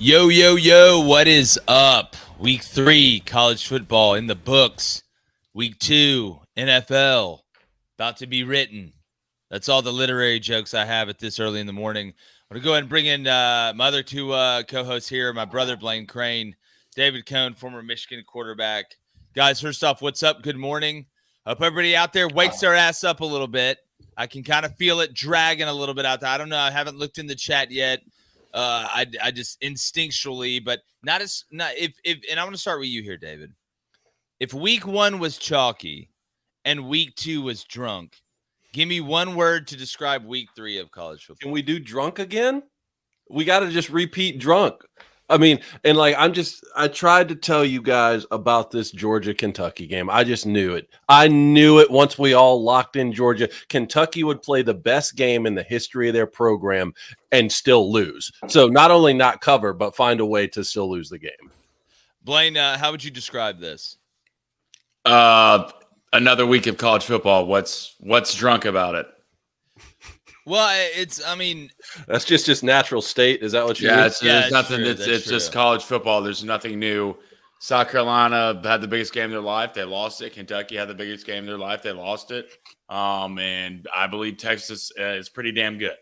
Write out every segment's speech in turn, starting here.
Yo, yo, yo, what is up? Week 3, college football in the books. Week 2, NFL, about to be written. That's all the literary jokes I have at this early in the morning. I'm going to go ahead and bring in my other two co-hosts here, my brother Blaine Crane, David Cohn, former Michigan quarterback. Guys, first off, what's up? Good morning. Hope everybody out there wakes their ass up a little bit. I can kind of feel it dragging a little bit out there. I don't know. I haven't looked in the chat yet. I just instinctually, but not if and I want to start with you here, David. If week 1 was chalky and week 2 was drunk, give me one word to describe week 3 of college football. Can we do drunk again? We got to just repeat drunk. I mean, and like I tried to tell you guys about this Georgia-Kentucky game. I just knew it. I knew it once we all locked in Georgia. Kentucky would play the best game in the history of their program and still lose. So not only not cover, but find a way to still lose the game. Blaine, how would you describe this? Another week of college football. What's drunk about it? Well, that's just natural state. Is that what you mean? There's nothing. It's just college football. There's nothing new. South Carolina had the biggest game of their life. They lost it. Kentucky had the biggest game of their life. They lost it. And I believe Texas is pretty damn good.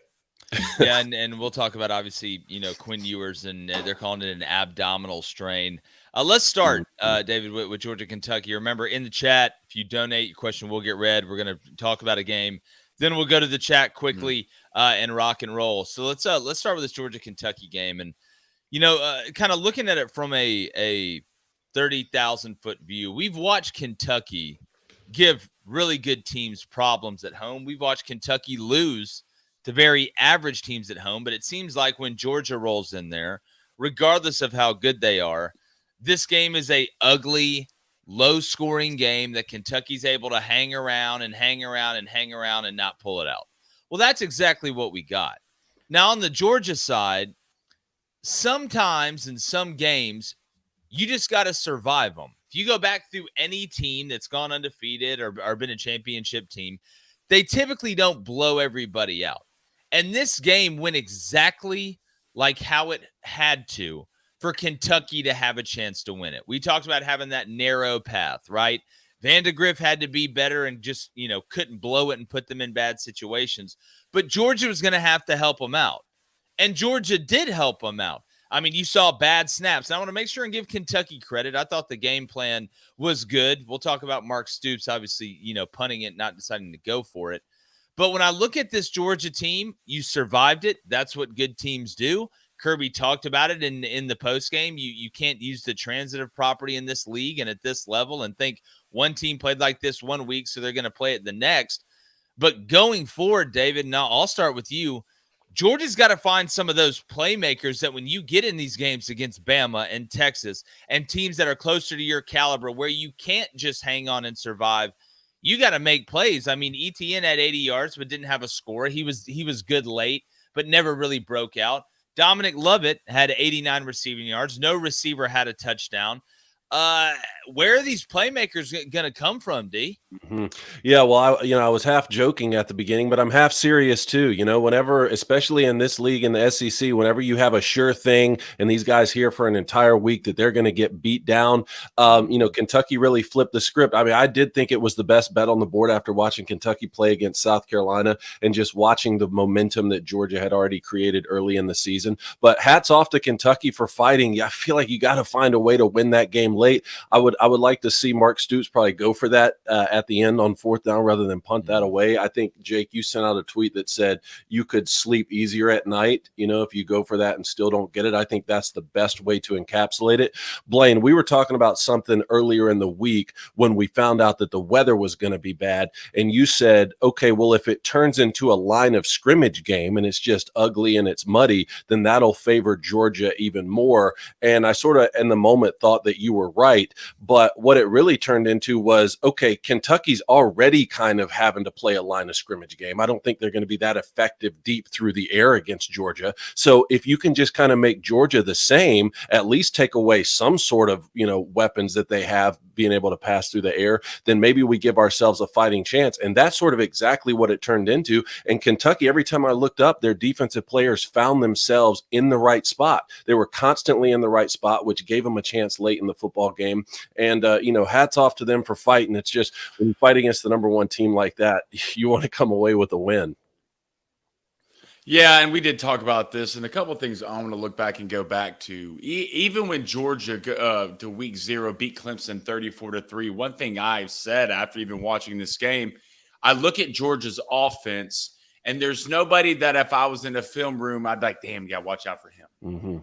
Yeah, and we'll talk about, obviously, Quinn Ewers, and they're calling it an abdominal strain. Let's start, David, with Georgia, Kentucky. Remember, in the chat, if you donate, your question will get read. We're going to talk about a game. Then we'll go to the chat quickly and rock and roll. So let's start with this Georgia Kentucky game, and kind of looking at it from a 30,000-foot view. We've watched Kentucky give really good teams problems at home. We've watched Kentucky lose to very average teams at home, but it seems like when Georgia rolls in there, regardless of how good they are, this game is a ugly, low-scoring game that Kentucky's able to hang around and not pull it out. Well, that's exactly what we got. Now, on the Georgia side, sometimes in some games, you just got to survive them. If you go back through any team that's gone undefeated or been a championship team, they typically don't blow everybody out. And this game went exactly like how it had to for Kentucky to have a chance to win it. We talked about having that narrow path, right? Vandegrift had to be better and just, couldn't blow it and put them in bad situations. But Georgia was going to have to help them out. And Georgia did help them out. I mean, you saw bad snaps. And I want to make sure and give Kentucky credit. I thought the game plan was good. We'll talk about Mark Stoops, obviously, punting it, not deciding to go for it. But when I look at this Georgia team, you survived it. That's what good teams do. Kirby talked about it in the postgame. You can't use the transitive property in this league and at this level and think one team played like this one week, so they're going to play it the next. But going forward, David, now I'll start with you. Georgia's got to find some of those playmakers that when you get in these games against Bama and Texas and teams that are closer to your caliber where you can't just hang on and survive, you got to make plays. I mean, Etienne had 80 yards but didn't have a score. He was good late but never really broke out. Dominic Lovett had 89 receiving yards. No receiver had a touchdown. Where are these playmakers going to come from, D? Mm-hmm. Yeah, well, I was half joking at the beginning, but I'm half serious too. Whenever, especially in this league in the SEC, whenever you have a sure thing and these guys here for an entire week that they're going to get beat down, Kentucky really flipped the script. I mean, I did think it was the best bet on the board after watching Kentucky play against South Carolina and just watching the momentum that Georgia had already created early in the season. But hats off to Kentucky for fighting. I feel like you got to find a way to win that game late. I would like to see Mark Stoops probably go for that at the end on 4th down rather than punt that away. I think, Jake, you sent out a tweet that said you could sleep easier at night, if you go for that and still don't get it. I think that's the best way to encapsulate it. Blaine, we were talking about something earlier in the week when we found out that the weather was going to be bad, and you said, okay, well, if it turns into a line of scrimmage game and it's just ugly and it's muddy, then that'll favor Georgia even more. And I sort of, in the moment, thought that you were right, but what it really turned into was, okay, Kentucky's already kind of having to play a line of scrimmage game. I don't think they're going to be that effective deep through the air against Georgia. So if you can just kind of make Georgia the same, at least take away some sort of, weapons that they have being able to pass through the air, then maybe we give ourselves a fighting chance. And that's sort of exactly what it turned into. And Kentucky, every time I looked up, their defensive players found themselves in the right spot. They were constantly in the right spot, which gave them a chance late in the football game. And, hats off to them for fighting. It's just when you fight against the number one team like that, you want to come away with a win. Yeah, and we did talk about this, and a couple of things I want to look back and go back to. Even when Georgia to week 0 beat Clemson 34-3, one thing I've said after even watching this game, I look at Georgia's offense, and there's nobody that if I was in a film room, I'd be like, damn, you got to watch out for him. Mm-hmm.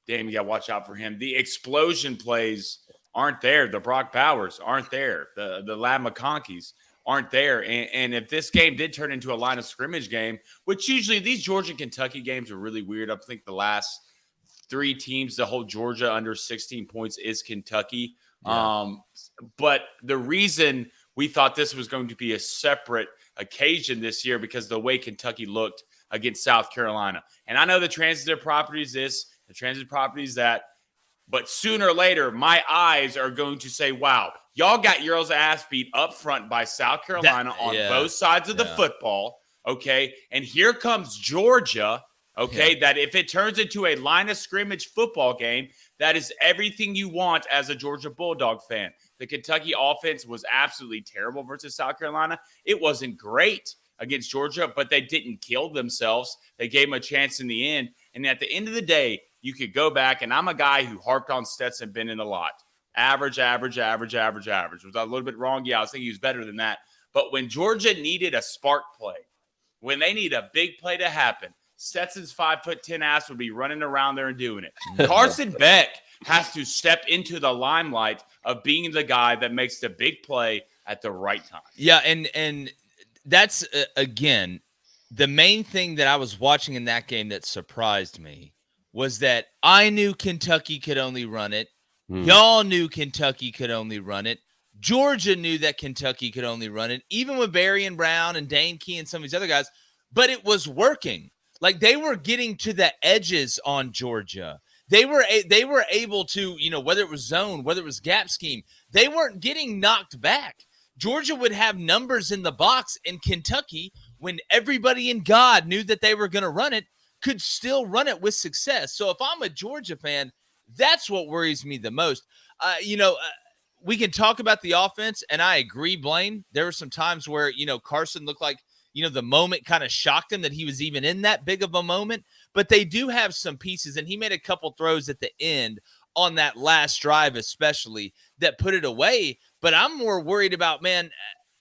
Damn, you got to watch out for him. The explosion plays aren't there. The Brock Powers aren't there. The Lad McConkeys aren't there. And if this game did turn into a line of scrimmage game, which usually these Georgia-Kentucky games are really weird. I think the last 3 teams to hold Georgia under 16 points is Kentucky. Yeah. But the reason we thought this was going to be a separate occasion this year because the way Kentucky looked against South Carolina. And I know the transitive properties this, the transitive properties that, but sooner or later, my eyes are going to say, wow, y'all got your ass beat up front by South Carolina on both sides of the football, okay? And here comes Georgia, okay, that if it turns into a line of scrimmage football game, that is everything you want as a Georgia Bulldog fan. The Kentucky offense was absolutely terrible versus South Carolina. It wasn't great against Georgia, but they didn't kill themselves. They gave them a chance in the end. And at the end of the day, you could go back, and I'm a guy who harped on Stetson Bennett a lot. Average. Was I a little bit wrong? Yeah, I was thinking he was better than that. But when Georgia needed a spark play, when they need a big play to happen, Stetson's 5'10" ass would be running around there and doing it. Carson Beck has to step into the limelight of being the guy that makes the big play at the right time. Yeah, and that's, again, the main thing that I was watching in that game that surprised me was that I knew Kentucky could only run it. Y'all knew Kentucky could only run it. Georgia knew that Kentucky could only run it, even with Barry and Brown and Dane Key and some of these other guys, but it was working. Like, they were getting to the edges on Georgia. They were able to, whether it was zone, whether it was gap scheme, they weren't getting knocked back. Georgia would have numbers in the box, and Kentucky, when everybody in God knew that they were going to run it, could still run it with success. So if I'm a Georgia fan, that's what worries me the most. We can talk about the offense, and I agree, Blaine. There were some times where, Carson looked like, the moment kind of shocked him that he was even in that big of a moment. But they do have some pieces, and he made a couple throws at the end on that last drive especially that put it away. But I'm more worried about, man,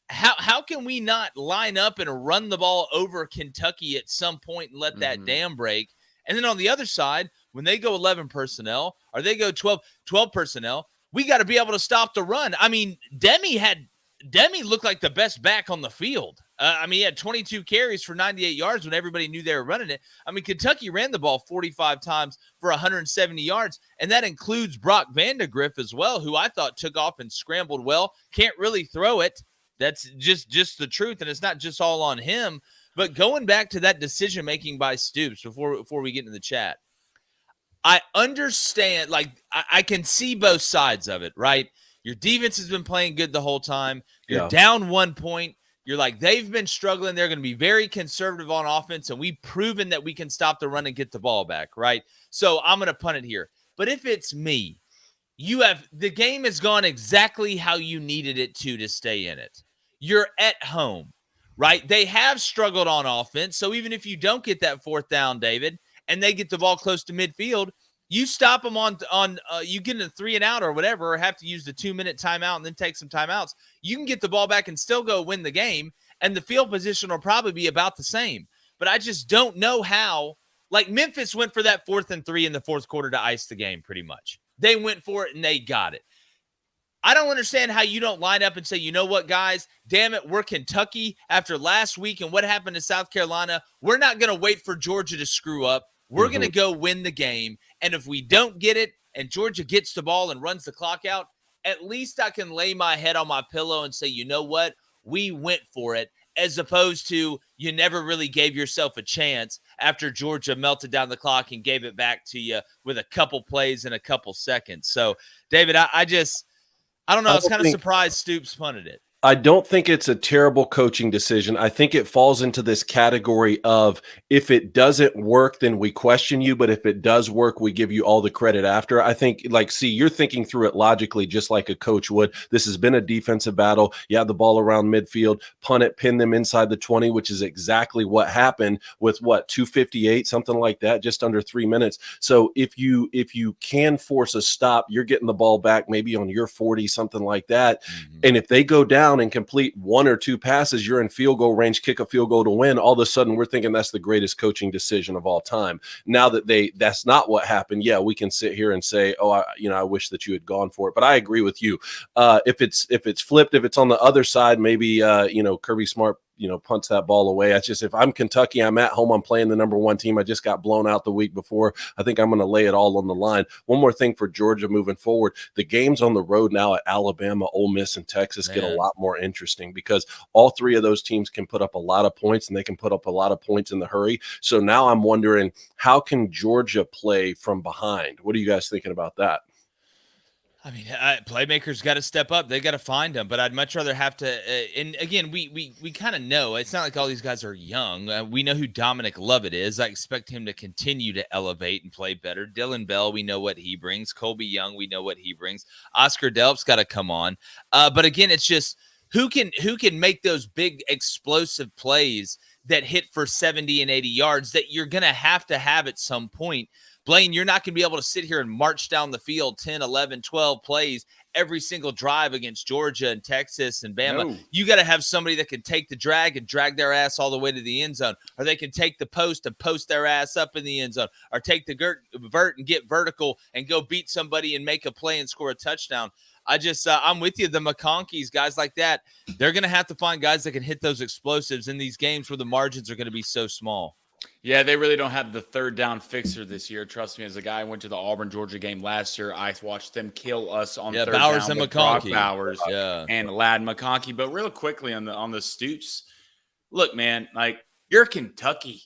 how can we not line up and run the ball over Kentucky at some point and let that dam break? And then on the other side, when they go 11 personnel or they go 12 personnel, we got to be able to stop the run. I mean, Demi looked like the best back on the field. He had 22 carries for 98 yards when everybody knew they were running it. I mean, Kentucky ran the ball 45 times for 170 yards, and that includes Brock Vandegrift as well, who I thought took off and scrambled well. Can't really throw it. That's just the truth, and it's not just all on him. But going back to that decision-making by Stoops before we get into the chat, I understand, I can see both sides of it, right? Your defense has been playing good the whole time. You're down 1 point. You're like, they've been struggling. They're going to be very conservative on offense, and we've proven that we can stop the run and get the ball back, right? So I'm going to punt it here. But if it's me, the game has gone exactly how you needed it to stay in it. You're at home, right? They have struggled on offense. So even if you don't get that 4th down, David, and they get the ball close to midfield, you stop them on you get in a 3 and out or whatever, or have to use the 2-minute timeout and then take some timeouts. You can get the ball back and still go win the game, and the field position will probably be about the same. But I just don't know how. Like, Memphis went for that 4th and 3 in the 4th quarter to ice the game pretty much. They went for it, and they got it. I don't understand how you don't line up and say, you know what, guys, damn it, we're Kentucky after last week and what happened to South Carolina. We're not going to wait for Georgia to screw up. We're going to go win the game. And if we don't get it and Georgia gets the ball and runs the clock out, at least I can lay my head on my pillow and say, you know what, we went for it, as opposed to you never really gave yourself a chance after Georgia melted down the clock and gave it back to you with a couple plays in a couple seconds. So, David, I don't know. I was don't kind of think- surprised Stoops punted it. I don't think it's a terrible coaching decision. I think it falls into this category of if it doesn't work, then we question you. But if it does work, we give you all the credit after. I think, you're thinking through it logically, just like a coach would. This has been a defensive battle. You have the ball around midfield, punt it, pin them inside the 20, which is exactly what happened with 258, something like that, just under 3 minutes. So if you can force a stop, you're getting the ball back maybe on your 40, something like that. Mm-hmm. And if they go down and complete 1 or 2 passes, you're in field goal range, kick a field goal to win. All of a sudden, we're thinking that's the greatest coaching decision of all time. Now that that's not what happened, yeah, we can sit here and say, oh, I wish that you had gone for it. But I agree with you. If it's flipped, if it's on the other side, maybe Kirby Smart punts that ball away. That's just, if I'm Kentucky, I'm at home, I'm playing the number 1 team. I just got blown out the week before. I think I'm going to lay it all on the line. One more thing for Georgia moving forward. The games on the road now at Alabama, Ole Miss, and Texas get a lot more interesting because all 3 of those teams can put up a lot of points, and they can put up a lot of points in the hurry. So now I'm wondering, how can Georgia play from behind? What are you guys thinking about that? I mean, playmakers got to step up. They got to find them. But I'd much rather have to. And again, we kind of know it's not like all these guys are young. We know who Dominic Lovett is. I expect him to continue to elevate and play better. Dylan Bell, we know what he brings. Colby Young, we know what he brings. Oscar Delp's got to come on. But again, it's just who can make those big explosive plays that hit for 70 and 80 yards that you're going to have at some point. Blaine, you're not going to be able to sit here and march down the field 10, 11, 12 plays every single drive against Georgia and Texas and Bama. No. You got to have somebody that can take the drag and drag their ass all the way to the end zone, or they can take the post and post their ass up in the end zone, or take the vert and get vertical and go beat somebody and make a play and score a touchdown. I'm with you. The McConkeys, guys like that, they're going to have to find guys that can hit those explosives in these games where the margins are going to be so small. Yeah, they really don't have the third down fixer this year. Trust me, as a guy who went to the Auburn, Georgia game last year, I watched them kill us on third Bowers down and with McConkey. Brock Bowers and Lad McConkey. But real quickly on the Stoops, look, man, you're Kentucky,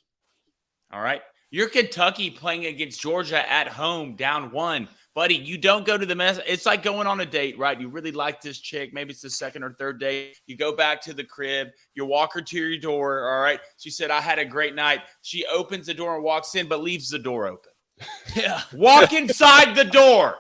all right? You're Kentucky playing against Georgia at home, down 1. Buddy, you don't go to the mess. It's like going on a date, right? You really like this chick. Maybe it's the second or third date. You go back to the crib. You walk her to your door, all right? She said, I had a great night. She opens the door and walks in, but leaves the door open. Yeah. Walk inside the door.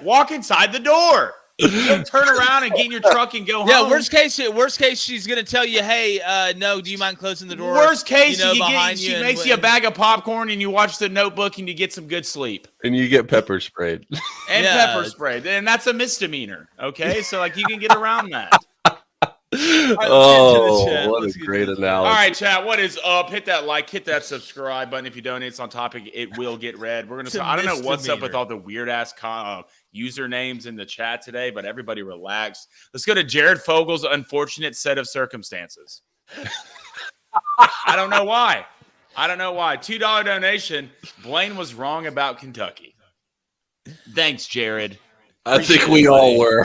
Walk inside the door. Don't turn around and get in your truck and go home. Yeah, worst case, she's gonna tell you, "Hey, no, do you mind closing the door?" Worst case, she makes you a bag of popcorn and you watch the Notebook and you get some good sleep. And you get pepper sprayed. Pepper sprayed, and that's a misdemeanor. Okay, so you can get around that. Oh, what a great analogy. All right, chat, what is up? Hit that like, hit that subscribe button. If you donate, it's on topic. It will get read. We're gonna. I don't know what's up with all the weird ass usernames in the chat today, but everybody relax. Let's go to Jared Fogel's unfortunate set of circumstances. I don't know why. $2 donation. Blaine was wrong about Kentucky. Thanks, Jared. I think we all were.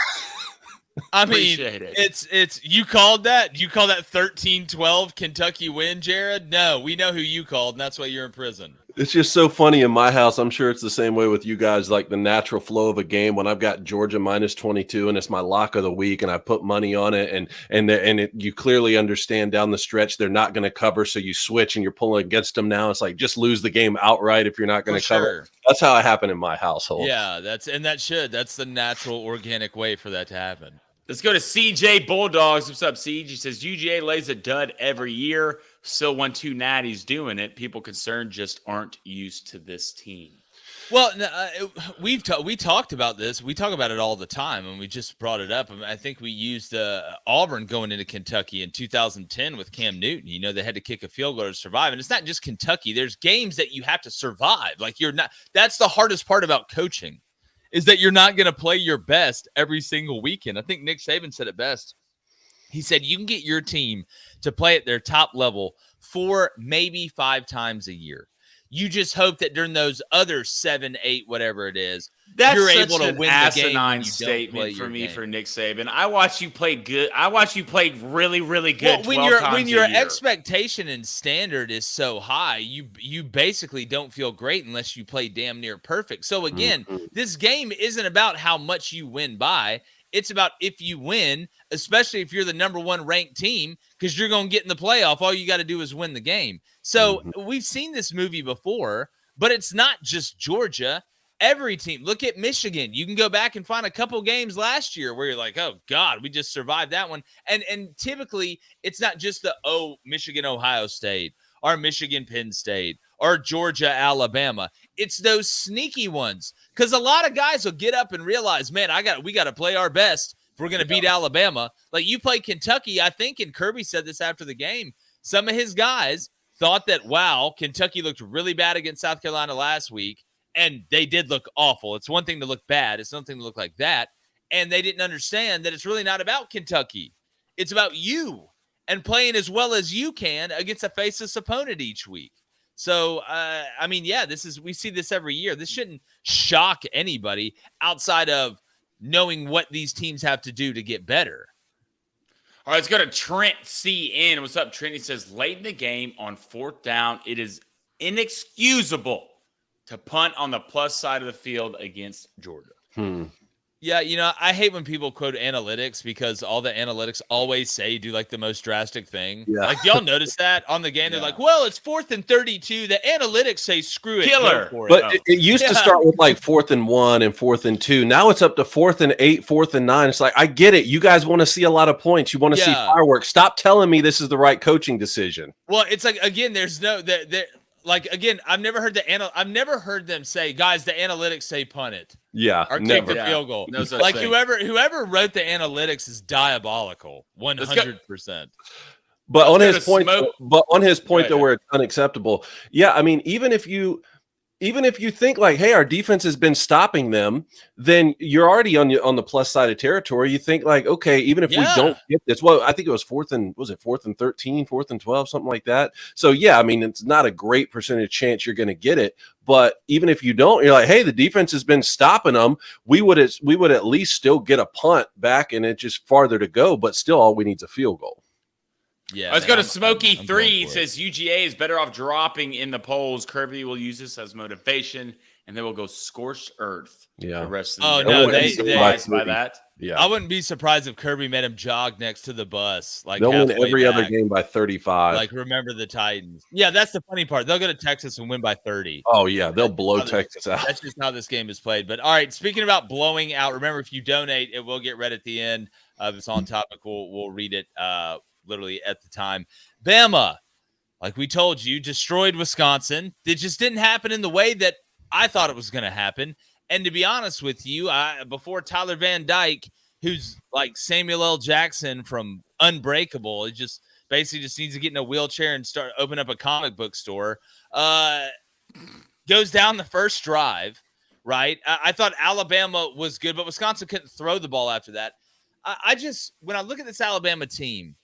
I mean, it's you called that? You call that 13-12 Kentucky win, Jared? No, we know who you called, and that's why you're in prison. It's just so funny in my house. I'm sure it's the same way with you guys, like the natural flow of a game when I've got Georgia minus 22 and it's my lock of the week and I put money on it and you clearly understand down the stretch they're not going to cover, so you switch and you're pulling against them now. It's like just lose the game outright if you're not going to cover. That's how it happened in my household. Yeah, that's the natural organic way for that to happen. Let's go to CJ Bulldogs. What's up, CJ? He says UGA lays a dud every year. Still won 2 natties doing it. People concerned just aren't used to this team. Well, we talked about this. We talk about it all the time, and we just brought it up. I think we used Auburn going into Kentucky in 2010 with Cam Newton. You know, they had to kick a field goal to survive. And it's not just Kentucky. There's games that you have to survive. That's the hardest part about coaching, is that you're not going to play your best every single weekend. I think Nick Saban said it best. He said you can get your team to play at their top level 4, maybe 5 times a year. You just hope that during those other 7, 8, whatever it is, you're able to win the game. Asinine statement for me for Nick Saban. I watch you play good. I watch you play really, really good. Well, when your expectation and standard is so high, you basically don't feel great unless you play damn near perfect. So again, this game isn't about how much you win by. It's about if you win, especially if you're the number one ranked team, because you're going to get in the playoff. All you got to do is win the game. So we've seen this movie before, but it's not just Georgia. Every team, look at Michigan. You can go back and find a couple games last year where you're like, oh God, we just survived that one. And typically it's not just the Michigan, Ohio State, or Michigan, Penn State, or Georgia, Alabama. It's those sneaky ones. Because a lot of guys will get up and realize, man, we got to play our best if we're going to beat Alabama. Like you play Kentucky, I think, and Kirby said this after the game. Some of his guys thought that, wow, Kentucky looked really bad against South Carolina last week. And they did look awful. It's one thing to look bad. It's something to look like that. And they didn't understand that it's really not about Kentucky. It's about you and playing as well as you can against a faceless opponent each week. So, we see this every year. This shouldn't shock anybody outside of knowing what these teams have to do to get better. All right, let's go to Trent CN. What's up, Trent? He says, late in the game on 4th down, it is inexcusable to punt on the plus side of the field against Georgia. Yeah, I hate when people quote analytics because all the analytics always say do like the most drastic thing. Yeah. Like, y'all notice that on the game? They're like, well, it's 4th and 32. The analytics say screw it. Killer. But it used to start with like 4th and 1 and 4th and 2. Now it's up to 4th and 8, 4th and 9. It's like, I get it. You guys want to see a lot of points. You want to see fireworks. Stop telling me this is the right coaching decision. Well, it's like, again, there's no I've never heard them say, guys, the analytics say punt it. Yeah. Or kick the field goal. No such thing. Whoever wrote the analytics is diabolical. 100%. But on his point, though, where it's unacceptable. Yeah, I mean, even if you think like, hey, our defense has been stopping them, then you're already on the plus side of territory. You think like, okay, even if we don't get this, well, I think it was 4th and 13, 4th and 12, something like that. So yeah, I mean, it's not a great percentage chance you're going to get it, but even if you don't, you're like, hey, the defense has been stopping them. We would at least still get a punt back, and it's just farther to go, but still all we need is a field goal. Yeah, let's go to Smokey 3. He says UGA is better off dropping in the polls. Kirby will use this as motivation, and then we'll go scorched earth. Yeah, the rest of the year. They surprised by that. Yeah, I wouldn't be surprised if Kirby made him jog next to the bus. Like they'll win every other game by 35. Like remember the Titans. Yeah, that's the funny part. They'll go to Texas and win by 30. Oh yeah, they'll blow Texas out. That's just how this game is played. But all right, speaking about blowing out, remember if you donate, it will get read at the end. If it's on topic, we'll read it. Literally at the time. Bama, like we told you, destroyed Wisconsin. It just didn't happen in the way that I thought it was going to happen. And to be honest with you, before Tyler Van Dyke, who's like Samuel L. Jackson from Unbreakable, it just basically just needs to get in a wheelchair and start open up a comic book store, goes down the first drive, right? I thought Alabama was good, but Wisconsin couldn't throw the ball after that. When I look at this Alabama team,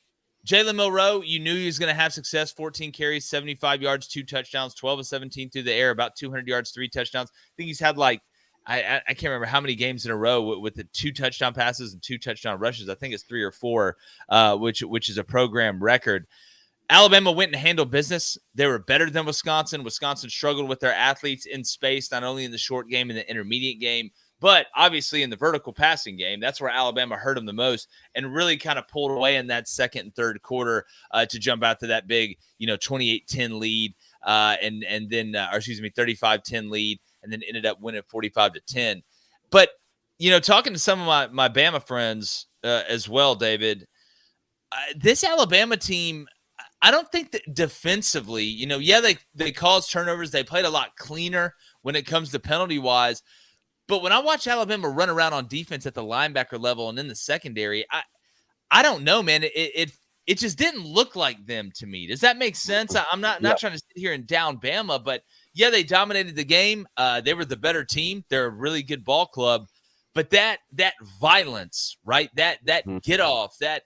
Jalen Milroe, you knew he was going to have success. 14 carries, 75 yards, 2 touchdowns, 12 of 17 through the air, about 200 yards, 3 touchdowns. I think he's had like, I can't remember how many games in a row with the 2 touchdown passes and 2 touchdown rushes. I think it's 3 or 4, which is a program record. Alabama went and handled business. They were better than Wisconsin. Wisconsin struggled with their athletes in space, not only in the short game and the intermediate game, but obviously in the vertical passing game. That's where Alabama hurt them the most and really kind of pulled away in that second and third quarter to jump out to that big, 28-10 lead and then 35-10 lead, and then ended up winning 45-10. But, talking to some of my Bama friends as well, David, this Alabama team, I don't think that defensively, they caused turnovers. They played a lot cleaner when it comes to penalty-wise. But when I watch Alabama run around on defense at the linebacker level and in the secondary, I don't know, man. It just didn't look like them to me. Does that make sense? I'm not trying to sit here and down Bama, but yeah, they dominated the game. They were the better team. They're a really good ball club. But that violence, right? That get off, that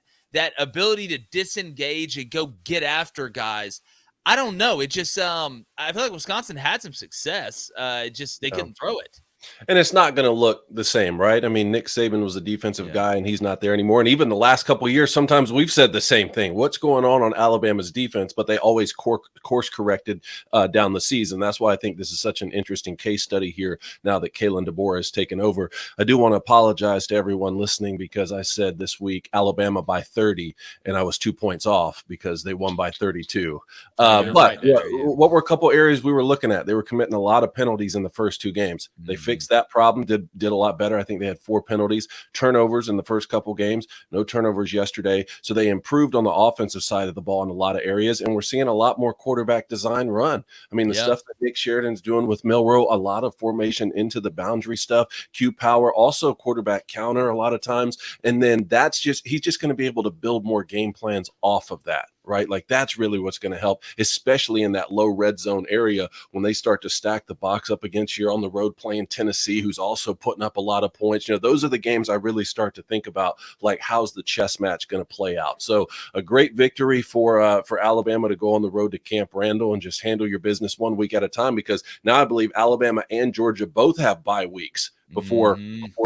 ability to disengage and go get after guys. I don't know. It just I feel like Wisconsin had some success. They couldn't throw it. And it's not going to look the same, right? I mean, Nick Saban was a defensive guy, and he's not there anymore. And even the last couple of years, sometimes we've said the same thing. What's going on Alabama's defense? But they always course corrected down the season. That's why I think this is such an interesting case study here now that Kalen DeBoer has taken over. I do want to apologize to everyone listening because I said this week Alabama by 30, and I was 2 points off because they won by 32. What were a couple areas we were looking at? They were committing a lot of penalties in the first two games. They fixed that problem, did a lot better. I think they had 4 penalties, turnovers in the first couple games, no turnovers yesterday. So they improved on the offensive side of the ball in a lot of areas, and we're seeing a lot more quarterback design run. I mean, the stuff that Nick Sheridan's doing with Milroe, a lot of formation into the boundary stuff, Q power, also quarterback counter a lot of times. And then he's just going to be able to build more game plans off of that. Right? Like that's really what's going to help, especially in that low red zone area when they start to stack the box up against you on the road playing Tennessee, who's also putting up a lot of points. Those are the games I really start to think about, like how's the chess match going to play out. So a great victory for Alabama to go on the road to Camp Randall and just handle your business 1 week at a time, because now I believe Alabama and Georgia both have bye weeks before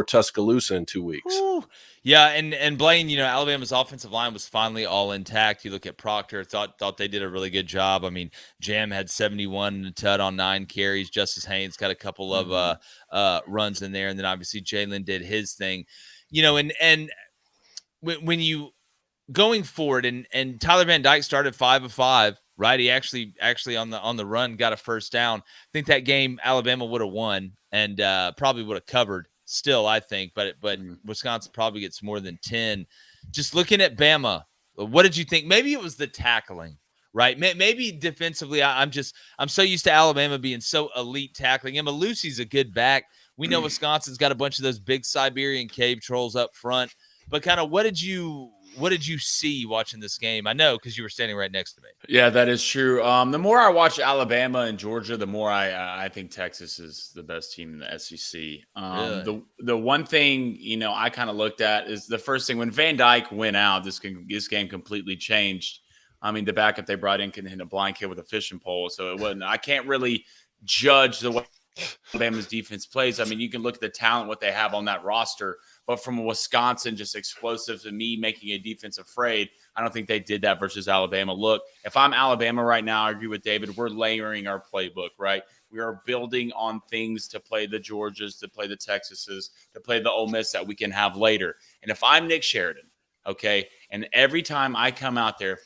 Tuscaloosa in 2 weeks. Ooh. Yeah, and Blaine, Alabama's offensive line was finally all intact. You look at Proctor, thought they did a really good job. I mean, Jam had 71 and a tud on 9 carries. Justice Haynes got a couple of runs in there, and then obviously Jalen did his thing. And when you going forward, and Tyler Van Dyke started 5 of 5. Right, he actually on the run got a first down. I think that game Alabama would have won and probably would have covered still, I think, but Wisconsin probably gets more than 10. Just looking at Bama, what did you think? Maybe it was the tackling, right? Maybe defensively, I'm so used to Alabama being so elite tackling. Emma Lucy's a good back. We know Wisconsin's got a bunch of those big Siberian cave trolls up front, but kind of what did you see watching this game? I know because you were standing right next to me. Yeah, that is true. The more I watch Alabama and Georgia, the more I think Texas is the best team in the SEC. Really? The one thing I kind of looked at is the first thing when Van Dyke went out, this game completely changed. I mean, the backup they brought in can hit a blind kid with a fishing pole, so it wasn't. I can't really judge the way Alabama's defense plays. I mean, you can look at the talent, what they have on that roster. But from Wisconsin, just explosive to me, making a defense afraid, I don't think they did that versus Alabama. Look, if I'm Alabama right now, I agree with David. We're layering our playbook, right? We are building on things to play the Georgias, to play the Texases, to play the Ole Miss that we can have later. And if I'm Nick Sheridan, okay, and every time I come out there,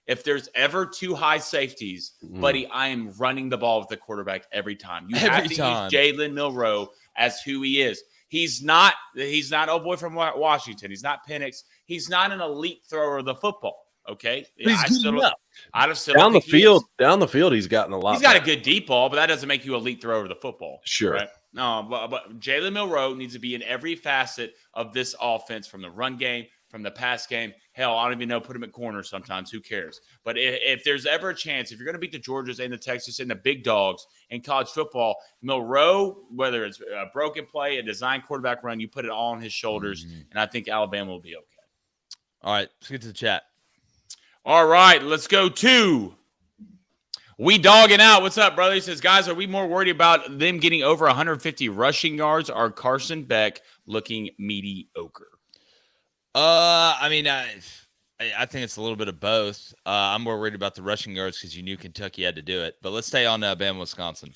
if there's ever 2 high safeties, buddy, I am running the ball with the quarterback every time. You have to use Jalen Milroe as who he is. He's not old boy from Washington. He's not Penix. He's not an elite thrower of the football. Okay, down the field, he's gotten a lot. He's got a good deep ball, but that doesn't make you elite thrower of the football. Sure. Right? No, but Jalen Milroe needs to be in every facet of this offense, from the run game, from the pass game. Hell, I don't even know, put him at corner sometimes. Who cares? But if there's ever a chance, if you're going to beat the Georgias and the Texas and the big dogs in college football, Milroe, whether it's a broken play, a design quarterback run, you put it all on his shoulders, and I think Alabama will be okay. All right, let's get to the chat. All right, let's go to We Dogging Out. What's up, brother? He says, guys, are we more worried about them getting over 150 rushing yards or Carson Beck looking mediocre? I mean, I think it's a little bit of both. I'm more worried about the rushing yards because you knew Kentucky had to do it. But let's stay on Bama, Wisconsin.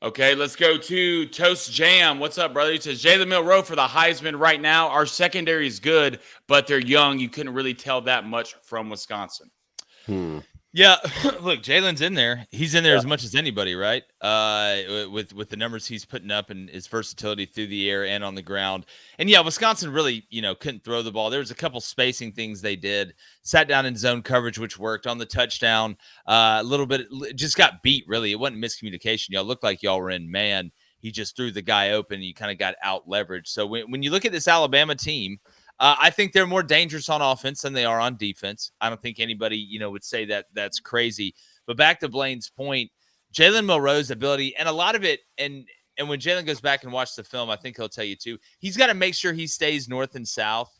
Okay, let's go to Toast Jam. What's up, brother? He says, Jalen Milroe for the Heisman right now. Our secondary is good, but they're young. You couldn't really tell that much from Wisconsin. Yeah, look, Jalen's in there. He's in there as much as anybody, right? With the numbers he's putting up and his versatility through the air and on the ground. And yeah, Wisconsin really, couldn't throw the ball. There was a couple spacing things they did. Sat down in zone coverage, which worked on the touchdown. A little bit, just got beat, really. It wasn't miscommunication. Y'all looked like y'all were in man. He just threw the guy open and you kind of got out leveraged. So when you look at this Alabama team, I think they're more dangerous on offense than they are on defense. I don't think anybody, would say that that's crazy. But back to Blaine's point, Jalen Milroe's ability, and a lot of it, and when Jalen goes back and watches the film, I think he'll tell you too, he's got to make sure he stays north and south,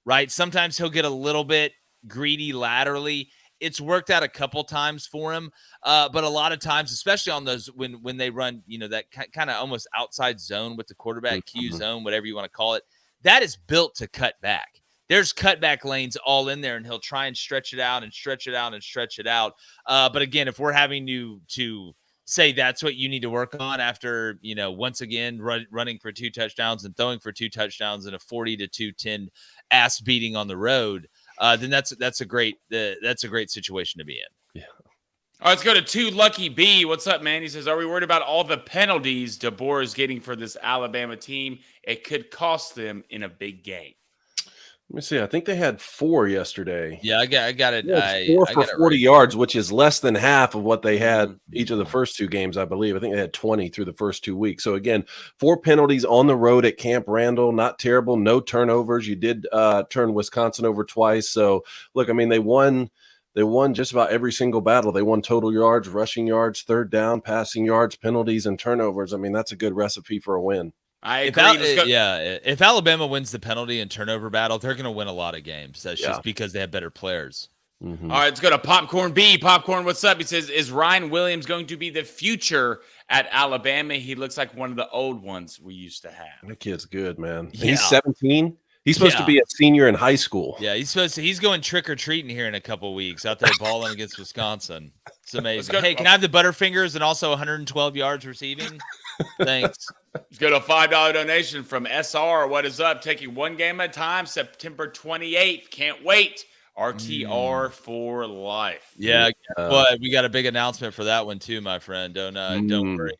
right? Sometimes he'll get a little bit greedy laterally, it's worked out a couple times for him, but a lot of times, especially on those when they run, that kind of almost outside zone with the quarterback, Q zone, whatever you want to call it, that is built to cut back. There's cutback lanes all in there, and he'll try and stretch it out and stretch it out and stretch it out. But again, if we're having to say that's what you need to work on after, once again, running for 2 touchdowns and throwing for 2 touchdowns and a 40-210 ass beating on the road, then that's a great situation to be in. Yeah. All right, let's go to 2 Lucky B. What's up, man? He says, are we worried about all the penalties DeBoer is getting for this Alabama team? It could cost them in a big game. Let me see. I think they had 4 yesterday. Yeah, I got it. Yeah, 4 for 40 yards, which is less than half of what they had each of the first 2 games, I believe. I think they had 20 through the first 2 weeks. So, again, 4 penalties on the road at Camp Randall. Not terrible. No turnovers. You did turn Wisconsin over twice. So, look, I mean, they won just about every single battle. They won total yards, rushing yards, third down, passing yards, penalties, and turnovers. I mean, that's a good recipe for a win. I agree. If Alabama wins the penalty and turnover battle, they're going to win a lot of games. That's just because they have better players. Mm-hmm. All right, let's go to Popcorn B. Popcorn, what's up? He says, is Ryan Williams going to be the future at Alabama? He looks like one of the old ones we used to have. That kid's good, man. Yeah. He's 17. He's supposed to be a senior in high school. Yeah, he's going trick-or-treating here in a couple weeks out there balling against Wisconsin. It's amazing. Hey, can I have the Butterfingers and also 112 yards receiving? Thanks. Let's go to a $5 donation from SR. What is up? Taking one game at a time, September 28th. Can't wait. RTR for life. Yeah, but we got a big announcement for that one too, my friend. Don't worry.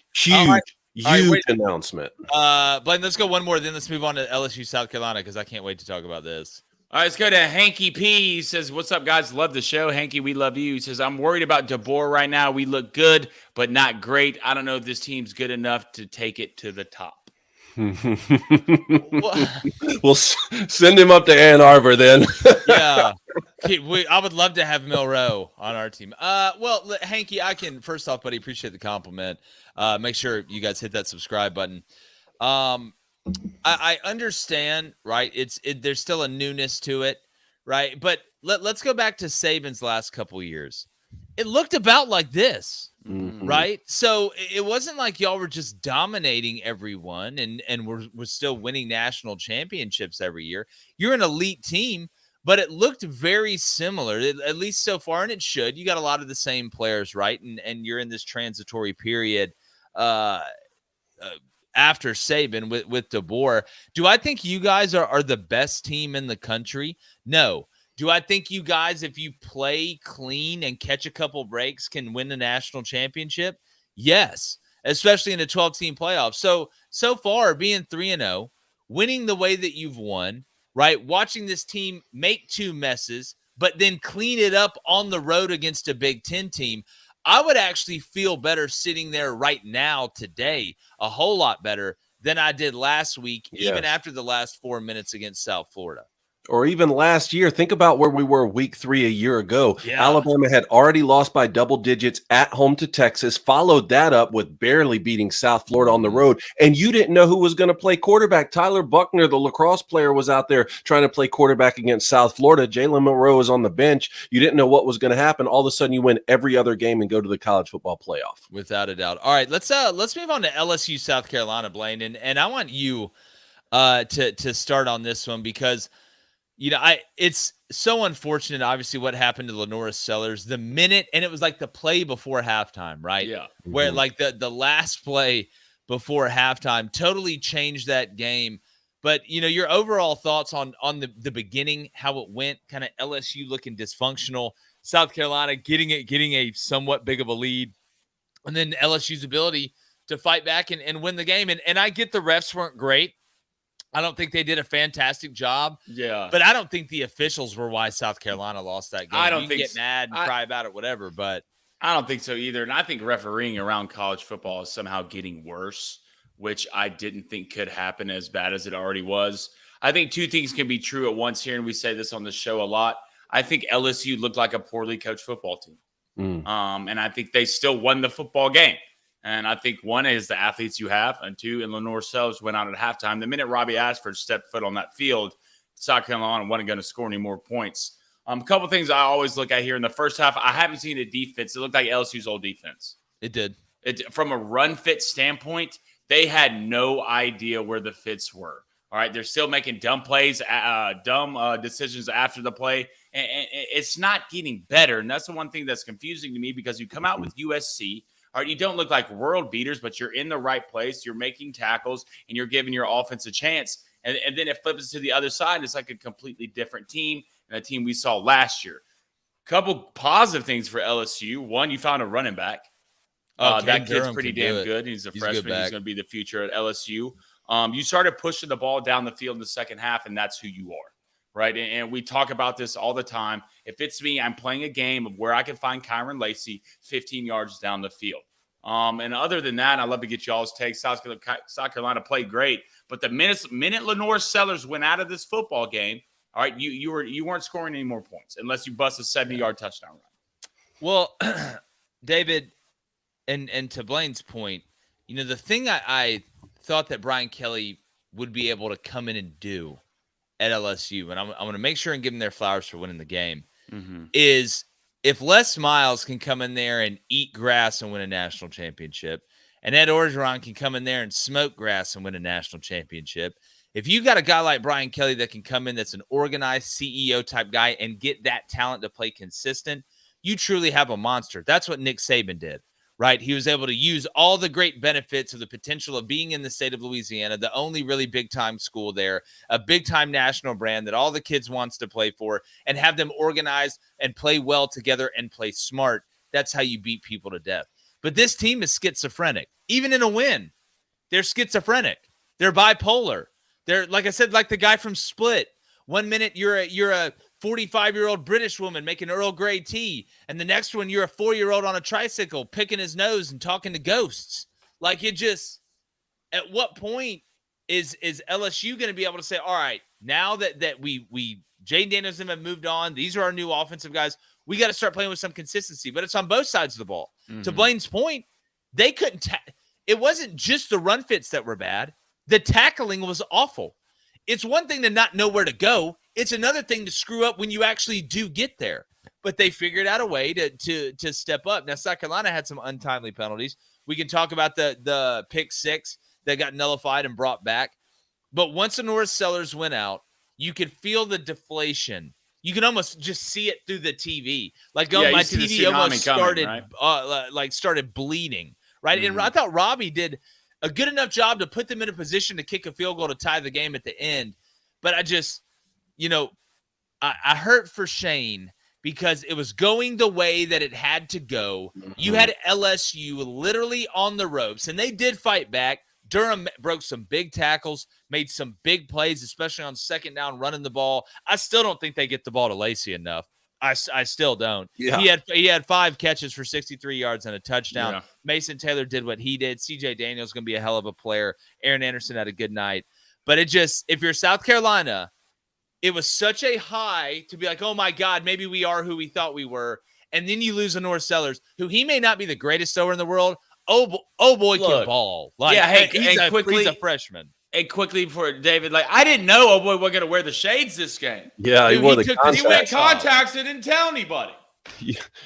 Huge announcement. Blaine, let's go one more, then let's move on to LSU South Carolina because I can't wait to talk about this. All right, let's go to Hanky P. He says, what's up, guys? Love the show. Hanky, we love you. He says, I'm worried about DeBoer right now. We look good, but not great. I don't know if this team's good enough to take it to the top. We'll send him up to Ann Arbor then. Yeah. I would love to have Milroe on our team. Well, Hanky, first off, buddy, appreciate the compliment. Make sure you guys hit that subscribe button. I understand, right? There's still a newness to it, right? But let's go back to Saban's last couple years. It looked about like this, right? So it wasn't like y'all were just dominating everyone and we're still winning national championships every year. You're an elite team, but it looked very similar, at least so far, and it should. You got a lot of the same players, right? And you're in this transitory period after Saban with DeBoer. Do I think you guys are the best team in the country? No. Do I think you guys, if you play clean and catch a couple breaks, can win the national championship? Yes, especially in a 12-team playoff. So far, being 3-0, winning the way that you've won, right? Watching this team make 2 messes, but then clean it up on the road against a Big Ten team. I would actually feel better sitting there right now today, a whole lot better than I did last week, even after the last 4 minutes against South Florida. Or even last year, think about where we were week 3 a year ago. Yeah. Alabama had already lost by double digits at home to Texas, followed that up with barely beating South Florida on the road. And you didn't know who was going to play quarterback. Tyler Buckner, the lacrosse player, was out there trying to play quarterback against South Florida. Jalen Monroe was on the bench. You didn't know what was going to happen. All of a sudden, you win every other game and go to the college football playoff. Without a doubt. All right, let's move on to LSU South Carolina, Blaine. And I want you to start on this one because – it's so unfortunate, obviously, what happened to Lenora Sellers the minute, and it was like the play before halftime, right? Yeah. Where like the last play before halftime totally changed that game. But, your overall thoughts on the beginning, how it went, kind of LSU looking dysfunctional, South Carolina getting a somewhat big of a lead, and then LSU's ability to fight back and win the game. And I get the refs weren't great. I don't think they did a fantastic job. Yeah. But I don't think the officials were why South Carolina lost that game. I don't think get mad and cry about it, whatever, but I don't think so either. And I think refereeing around college football is somehow getting worse, which I didn't think could happen as bad as it already was. I think 2 things can be true at once here, and we say this on the show a lot. I think LSU looked like a poorly coached football team. And I think they still won the football game. And I think 1 is the athletes you have, and 2, and Lenore Sellers went out at halftime. The minute Robbie Ashford stepped foot on that field, South Carolina wasn't going to score any more points. A couple things I always look at here in the first half. I haven't seen a defense. It looked like LSU's old defense. It did. From a run fit standpoint, they had no idea where the fits were. All right, they're still making dumb plays, dumb decisions after the play, and it's not getting better. And that's the one thing that's confusing to me, because you come out with USC, all right, you don't look like world beaters, but you're in the right place, you're making tackles, and you're giving your offense a chance. And then it flips to the other side, and it's like a completely different team, and a team we saw last year. Couple positive things for LSU. One, you found a running back. That kid's pretty damn good. He's a freshman. He's going to be the future at LSU. You started pushing the ball down the field in the second half, and that's who you are, right? And we talk about this all the time. If it's me, I'm playing a game of where I can find Kyron Lacey 15 yards down the field. And other than that, I'd love to get y'all's take. South Carolina played great, but the minute Lenore Sellers went out of this football game, all right, you weren't scoring any more points unless you bust a 70-yard touchdown run. Well, David, and to Blaine's point, the thing I thought that Brian Kelly would be able to come in and do at LSU, and I'm going to make sure and give them their flowers for winning the game, is if Les Miles can come in there and eat grass and win a national championship, and Ed Orgeron can come in there and smoke grass and win a national championship, if you got a guy like Brian Kelly that can come in that's an organized CEO type guy and get that talent to play consistent, you truly have a monster. That's what Nick Saban did, right? He was able to use all the great benefits of the potential of being in the state of Louisiana, the only really big-time school there, a big-time national brand that all the kids wants to play for, and have them organized and play well together and play smart. That's how you beat people to death. But this team is schizophrenic. Even in a win, they're schizophrenic. They're bipolar. They're, like I said, like the guy from Split. 1 minute you're a 45-year-old British woman making Earl Grey tea, and the next one you're a 4-year-old on a tricycle picking his nose and talking to ghosts. Like, it just, at what point is LSU going to be able to say, all right, now that we Jayden Daniels have moved on, these are our new offensive guys, we got to start playing with some consistency. But it's on both sides of the ball. To Blaine's point, they couldn't it wasn't just the run fits that were bad. The tackling was awful. It's one thing to not know where to go. It's another thing to screw up when you actually do get there. But they figured out a way to step up. Now, South Carolina had some untimely penalties. We can talk about the pick six that got nullified and brought back. But once the Norris Sellers went out, you could feel the deflation. You can almost just see it through the TV. Like, my TV almost started right? Started bleeding, right? And I thought Robbie did a good enough job to put them in a position to kick a field goal to tie the game at the end. But I just, I hurt for Shane because it was going the way that it had to go. You had LSU literally on the ropes, and they did fight back. Durham broke some big tackles, made some big plays, especially on second down, running the ball. I still don't think they get the ball to Lacey enough. I still don't. Yeah. He had 5 catches for 63 yards and a touchdown. Yeah. Mason Taylor did what he did. CJ Daniels going to be a hell of a player. Aaron Anderson had a good night. But if you're South Carolina, it was such a high to be like, oh my God, maybe we are who we thought we were. And then you lose Lenore Sellers, who he may not be the greatest thrower in the world. Oh boy, can ball. He's a freshman. And quickly for David, I didn't know we're going to wear the shades this game. Yeah, he wore the contacts. He went contacts and didn't tell anybody.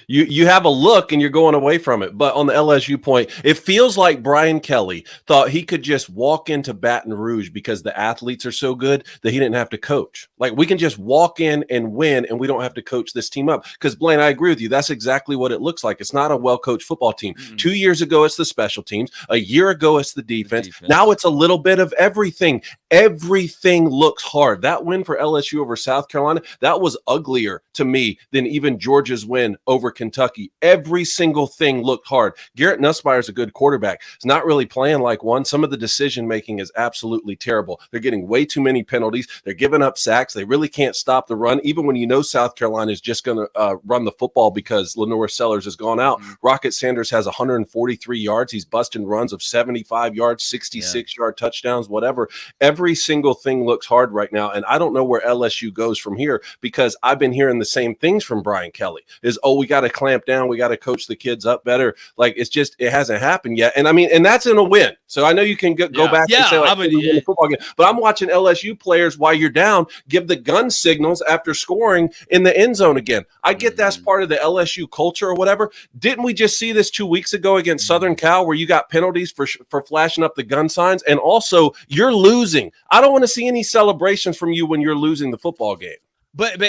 You have a look and you're going away from it. But on the LSU point, it feels like Brian Kelly thought he could just walk into Baton Rouge because the athletes are so good that he didn't have to coach. Like, we can just walk in and win and we don't have to coach this team up. Because, Blaine, I agree with you. That's exactly what it looks like. It's not a well-coached football team. 2 years ago, it's the special teams. A year ago, it's the defense. Now it's a little bit of everything. Everything looks hard. That win for LSU over South Carolina, that was uglier to me than even Georgia's win over Kentucky. Every single thing looked hard. Garrett Nussmeier is a good quarterback. He's not really playing like one. Some of the decision making is absolutely terrible. They're getting way too many penalties. They're giving up sacks. They really can't stop the run, even when South Carolina is just going to run the football because Lenore Sellers has gone out. Rocket Sanders has 143 yards. He's busting runs of 75 yards, 66-yard touchdowns, whatever. Every every single thing looks hard right now. And I don't know where LSU goes from here, because I've been hearing the same things from Brian Kelly is, oh, we got to clamp down. We got to coach the kids up better. Like, it's just, it hasn't happened yet. And I mean, and that's in a win. So I know you can go back and say, like, win the football game, but I'm watching LSU players while you're down give the gun signals after scoring in the end zone again. I get that's part of the LSU culture or whatever. Didn't we just see this 2 weeks ago against Southern Cal, where you got penalties for flashing up the gun signs? And also, you're losing. I don't want to see any celebrations from you when you're losing the football game. But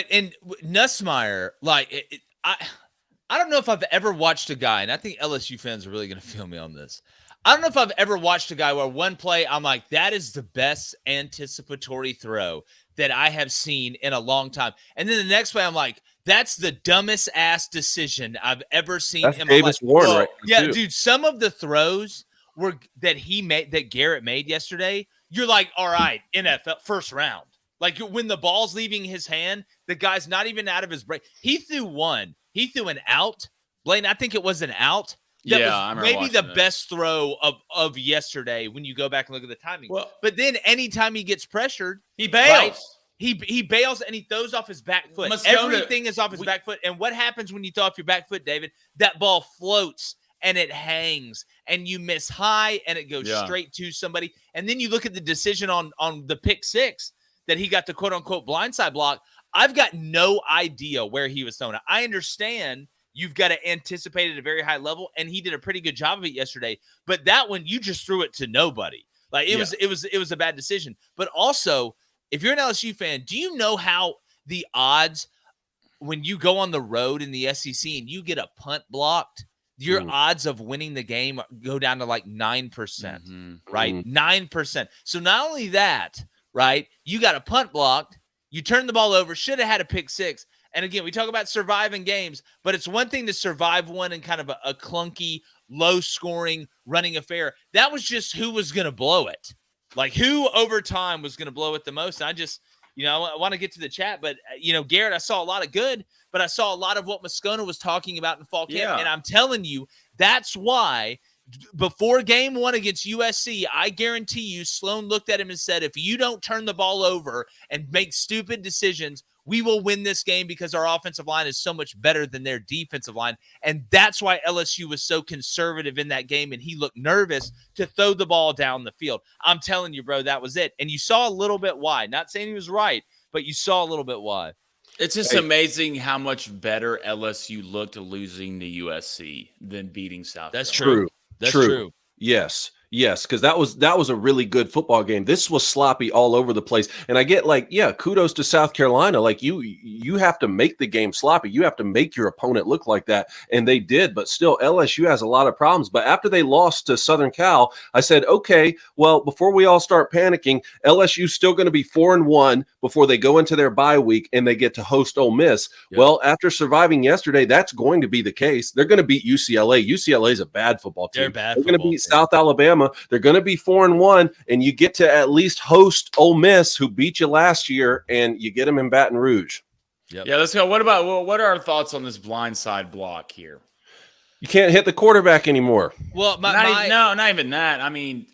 Nussmeier, like, I don't know if I've ever watched a guy, and I think LSU fans are really going to feel me on this. I don't know if I've ever watched a guy where one play I'm like, that is the best anticipatory throw that I have seen in a long time. And then the next play I'm like, that's the dumbest ass decision I've ever seen. That's in Davis my life. Warren, right? Yeah, too. Dude, some of the throws that he made, that Garrett made yesterday, you're like, all right, NFL first round. Like, when the ball's leaving his hand, the guy's not even out of his break. He threw an out. Blaine, I think it was an out. That was maybe the best throw of yesterday when you go back and look at the timing. Well, but then anytime he gets pressured, he bails. Right? He bails and he throws off his back foot. Everything is off his back foot. And what happens when you throw off your back foot, David? That ball floats and it hangs and you miss high and it goes straight to somebody. And then you look at the decision on the pick six that he got the quote-unquote blindside block. I've got no idea where he was throwing it. I understand you've got to anticipate at a very high level, and he did a pretty good job of it yesterday. But that one, you just threw it to nobody. Like, it was a bad decision. But also, if you're an LSU fan, do you know how the odds when you go on the road in the SEC and you get a punt blocked, your odds of winning the game go down to like 9%, right? 9%. So not only that, right, you got a punt blocked, you turn the ball over, should have had a pick six. And again, we talk about surviving games, but it's one thing to survive one in kind of a clunky, low-scoring running affair. That was just who was going to blow it. Like, who over time was going to blow it the most. And I just, I want to get to the chat, but, Garrett, I saw a lot of good, but I saw a lot of what Moscona was talking about in fall camp. And I'm telling you, that's why before game one against USC, I guarantee you Sloan looked at him and said, if you don't turn the ball over and make stupid decisions, we will win this game because our offensive line is so much better than their defensive line. And that's why LSU was so conservative in that game, and he looked nervous to throw the ball down the field. I'm telling you, bro, that was it. And you saw a little bit why. Not saying he was right, but you saw a little bit why. It's just amazing how much better LSU looked losing to USC than beating South Carolina. That's true. That's true. Yes, because that was a really good football game. This was sloppy all over the place. And I get kudos to South Carolina. Like, you have to make the game sloppy. You have to make your opponent look like that. And they did, but still LSU has a lot of problems. But after they lost to Southern Cal, I said, okay, well, before we all start panicking, LSU's still going to be 4-1 before they go into their bye week and they get to host Ole Miss. Yep. Well, after surviving yesterday, that's going to be the case. They're going to beat UCLA. UCLA is a bad football team. They're going to beat South Alabama. They're going to be 4-1, and you get to at least host Ole Miss, who beat you last year, and you get them in Baton Rouge. Yep. Yeah, let's go. What are our thoughts on this blindside block here? You can't hit the quarterback anymore. Well, not even that. I mean,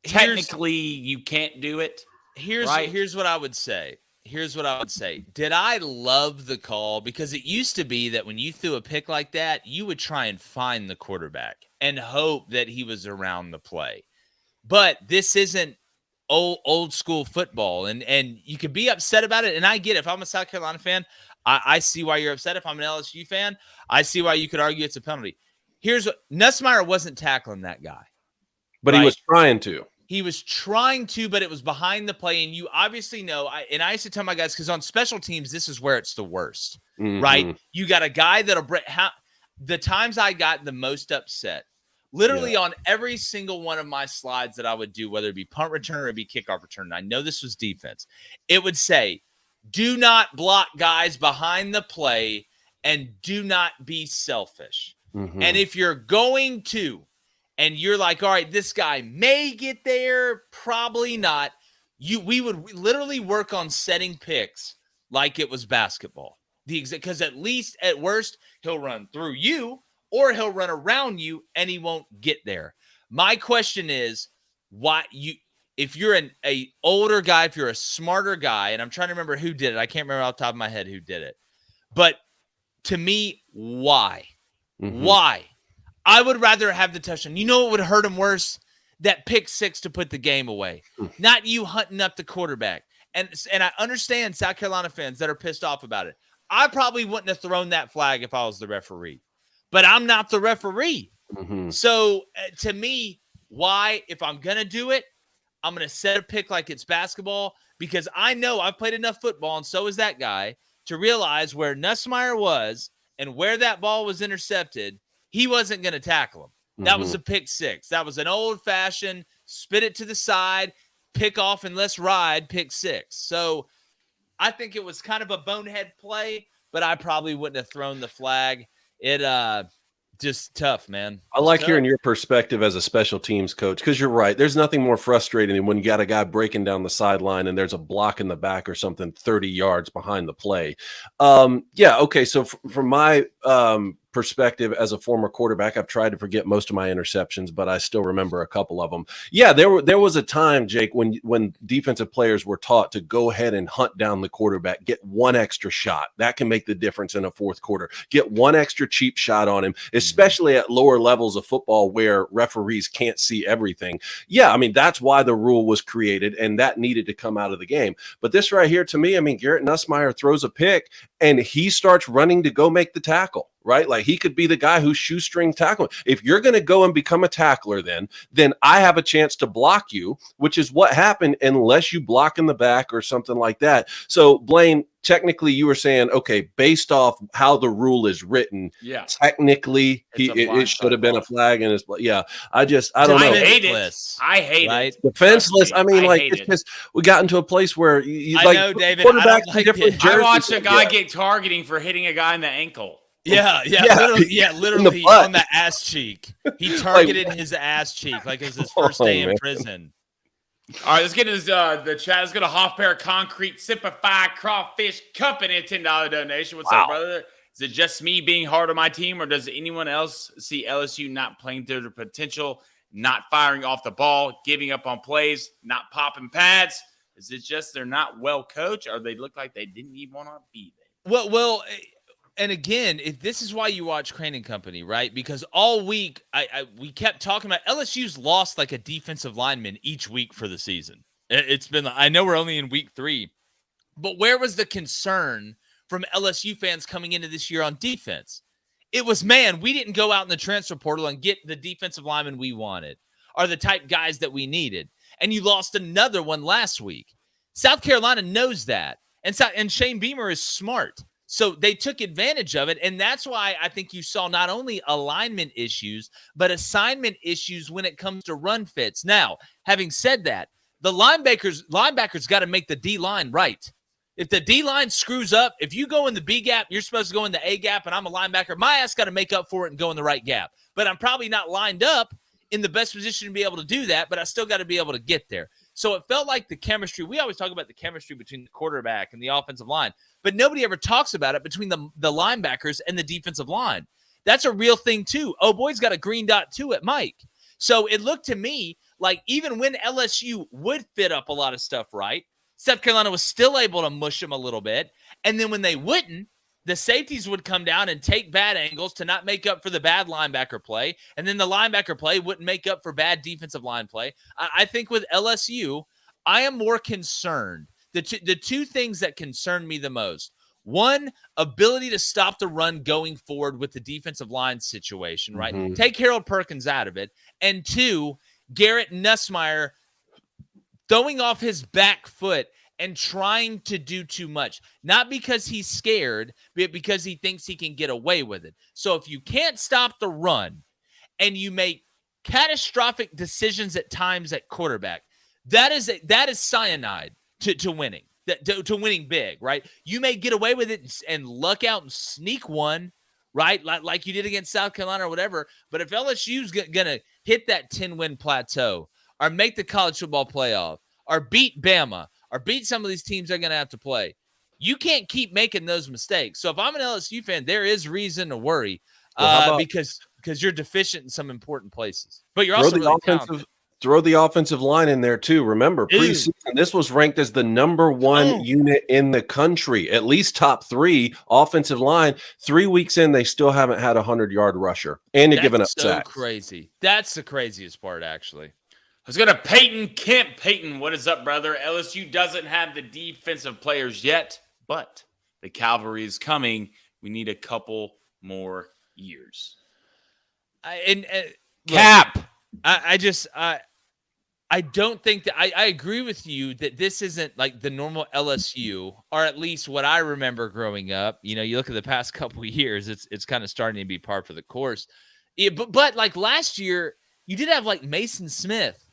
technically, you can't do it. Here's what I would say. Did I love the call? Because it used to be that when you threw a pick like that, you would try and find the quarterback and hope that he was around the play. But this isn't old school football, and you can be upset about it. And I get it. If I'm a South Carolina fan, I see why you're upset. If I'm an LSU fan, I see why you could argue it's a penalty. Here's what Nussmeier wasn't tackling that guy, but he was trying to. He was trying to, but it was behind the play. And you obviously know, I used to tell my guys, because on special teams, this is where it's the worst, right? You got a guy the times I got the most upset, literally on every single one of my slides that I would do, whether it be punt return or it be kickoff return, and I know this was defense, it would say, do not block guys behind the play and do not be selfish. And if you're going to, and you're like, all right, this guy may get there, probably not. We would literally work on setting picks like it was basketball. Because at least at worst, he'll run through you or he'll run around you and he won't get there. My question is, why if you're a older guy, if you're a smarter guy, and I'm trying to remember who did it. I can't remember off the top of my head who did it. But to me, why? Mm-hmm. Why? I would rather have the touchdown. You know what would hurt him worse? That pick six to put the game away. Not you hunting up the quarterback. And I understand South Carolina fans that are pissed off about it. I probably wouldn't have thrown that flag if I was the referee. But I'm not the referee. Mm-hmm. So to me, why? If I'm going to do it, I'm going to set a pick like it's basketball, because I know I've played enough football, and so is that guy, to realize where Nussmeier was and where that ball was intercepted. He wasn't going to tackle him. That was a pick six. That was an old-fashioned spit it to the side, pick off and let's ride pick six. So I think it was kind of a bonehead play, but I probably wouldn't have thrown the flag. It just tough, man. I like hearing your perspective as a special teams coach, because you're right. There's nothing more frustrating than when you got a guy breaking down the sideline and there's a block in the back or something 30 yards behind the play. Yeah, okay, so from my perspective as a former quarterback, I've tried to forget most of my interceptions, but I still remember a couple of them. Yeah, there was a time, Jake, when defensive players were taught to go ahead and hunt down the quarterback, get one extra shot. That can make the difference in a fourth quarter. Get one extra cheap shot on him, especially at lower levels of football where referees can't see everything. Yeah, I mean, that's why the rule was created, and that needed to come out of the game. But this right here, to me, I mean, Garrett Nussmeier throws a pick, and he starts running to go make the tackle. Right? Like, he could be the guy who's shoestring tackling. If you're going to go and become a tackler, then I have a chance to block you, which is what happened, unless you block in the back or something like that. So, Blaine, technically you were saying, okay, based off how the rule is written, technically it should have been a flag. And I don't know. I hate it. I hate it. Defenseless. I mean, it's just, we got into a place where I know, David. I watched a guy get targeting for hitting a guy in the ankle. Literally on the ass cheek. He targeted his ass cheek like it was his first day in prison. All right, let's get into the chat. Let's go to Hoff Pair Concrete Simplified Crawfish Company, a $10 donation. What's up, brother? Is it just me being hard on my team, or does anyone else see LSU not playing to their potential, not firing off the ball, giving up on plays, not popping pads? Is it just they're not well coached, or they look like they didn't even want to be there? Well, and again, if this is why you watch Crane and Company, right? Because all week we kept talking about LSU's lost like a defensive lineman each week for the season. It's been, I know we're only in week 3, but where was the concern from LSU fans coming into this year on defense? It was, man, we didn't go out in the transfer portal and get the defensive lineman we wanted, or the type guys that we needed. And you lost another one last week. South Carolina knows that. And Shane Beamer is smart. So they took advantage of it, and that's why I think you saw not only alignment issues, but assignment issues when it comes to run fits. Now, having said that, the linebackers got to make the D-line right. If the D-line screws up, if you go in the B gap, you're supposed to go in the A gap, and I'm a linebacker, my ass got to make up for it and go in the right gap. But I'm probably not lined up in the best position to be able to do that, but I still got to be able to get there. So it felt like the chemistry. We always talk about the chemistry between the quarterback and the offensive line, but nobody ever talks about it between the linebackers and the defensive line. That's a real thing too. Oh, boy's got a green dot too at Mike. So it looked to me like even when LSU would fit up a lot of stuff right, South Carolina was still able to mush them a little bit. And then when they wouldn't, the safeties would come down and take bad angles to not make up for the bad linebacker play. And then the linebacker play wouldn't make up for bad defensive line play. I think with LSU, I am more concerned. The two things that concern me the most: one, ability to stop the run going forward with the defensive line situation, right? Mm-hmm. Take Harold Perkins out of it. And two, Garrett Nussmeier throwing off his back foot and trying to do too much, not because he's scared, but because he thinks he can get away with it. So if you can't stop the run and you make catastrophic decisions at times at quarterback, that is cyanide to winning, to winning big, right? You may get away with it and luck out and sneak one, right? Like you did against South Carolina or whatever. But if LSU's going to hit that 10-win plateau or make the college football playoff or beat Bama, or beat some of these teams they're going to have to play, you can't keep making those mistakes. So if I'm an LSU fan, there is reason to worry because you're deficient in some important places. But you're also really talented. Throw the offensive line in there too. Remember, preseason, this was ranked as the #1 unit in the country, at least top 3 offensive line. 3 weeks in, they still haven't had a 100-yard rusher, and you're giving up sacks. Crazy. That's the craziest part, actually. Let's go to Peyton Kemp. Peyton, what is up, brother? LSU doesn't have the defensive players yet, but the cavalry is coming. We need a couple more years. Cap. I don't think that I agree with you that this isn't like the normal LSU, or at least what I remember growing up. You know, you look at the past couple of years, it's kind of starting to be par for the course. But like last year, you did have like Mason Smith,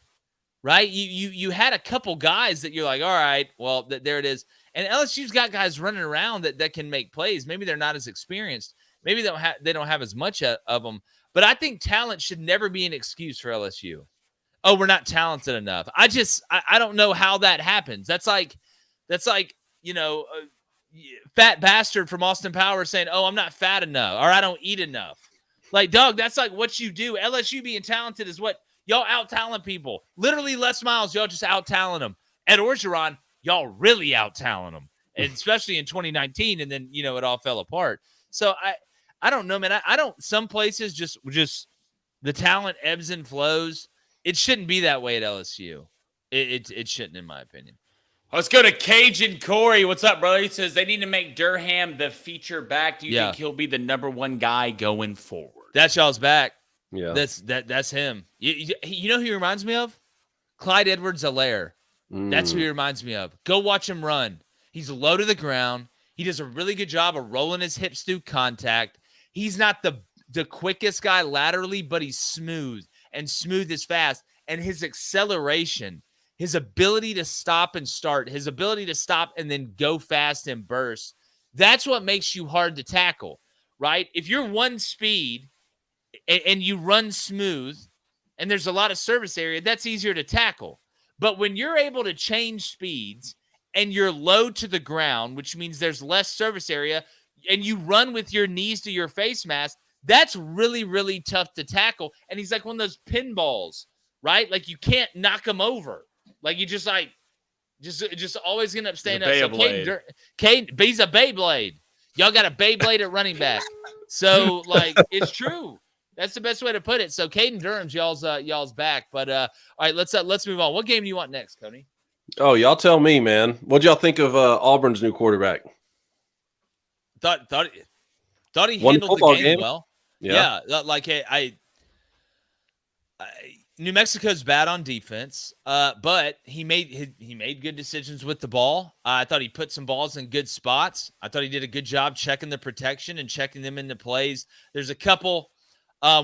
right? You had a couple guys that you're like, all right, well, there it is. And LSU's got guys running around that can make plays. Maybe they're not as experienced. Maybe they don't have as much of them. But I think talent should never be an excuse for LSU. Oh, we're not talented enough. I don't know how that happens. That's like, you know, fat bastard from Austin Powers saying, oh, I'm not fat enough, or I don't eat enough. Like, dog, that's like what you do. LSU being talented is what y'all out-talent people. Literally, Les Miles, y'all just out-talent them. Ed Orgeron, y'all really out-talent them, and especially in 2019, and then, you know, it all fell apart. So I don't know, man. I don't, some places just the talent ebbs and flows. It shouldn't be that way at LSU. It shouldn't, in my opinion. Let's go to Cajun Corey. What's up, brother? He says they need to make Durham the feature back. Do you think he'll be the #1 guy going forward? That's y'all's back. Yeah, that's him. You know who he reminds me of? Clyde Edwards-Helaire. That's who he reminds me of. Go watch him run. He's low to the ground. He does a really good job of rolling his hips through contact. He's not the quickest guy laterally, but he's smooth. And smooth is fast, and his acceleration, his ability to stop and start, his ability to stop and then go fast and burst, that's what makes you hard to tackle, right? If you're one speed and you run smooth and there's a lot of surface area, that's easier to tackle. But when you're able to change speeds and you're low to the ground, which means there's less surface area, and you run with your knees to your face mask, that's really, really tough to tackle. And he's like one of those pinballs, right? Like you can't knock him over. Like you just always end up staying up. So Caden, he's a Beyblade. Y'all got a Beyblade at running back. So like it's true. That's the best way to put it. So Caden Durham's y'all's back. But all right, let's move on. What game do you want next, Coney? Oh, y'all tell me, man. What'd y'all think of Auburn's new quarterback? Thought he handled the game well. Yeah, like New Mexico's bad on defense, but he made good decisions with the ball. I thought he put some balls in good spots. I thought he did a good job checking the protection and checking them into plays. There's a couple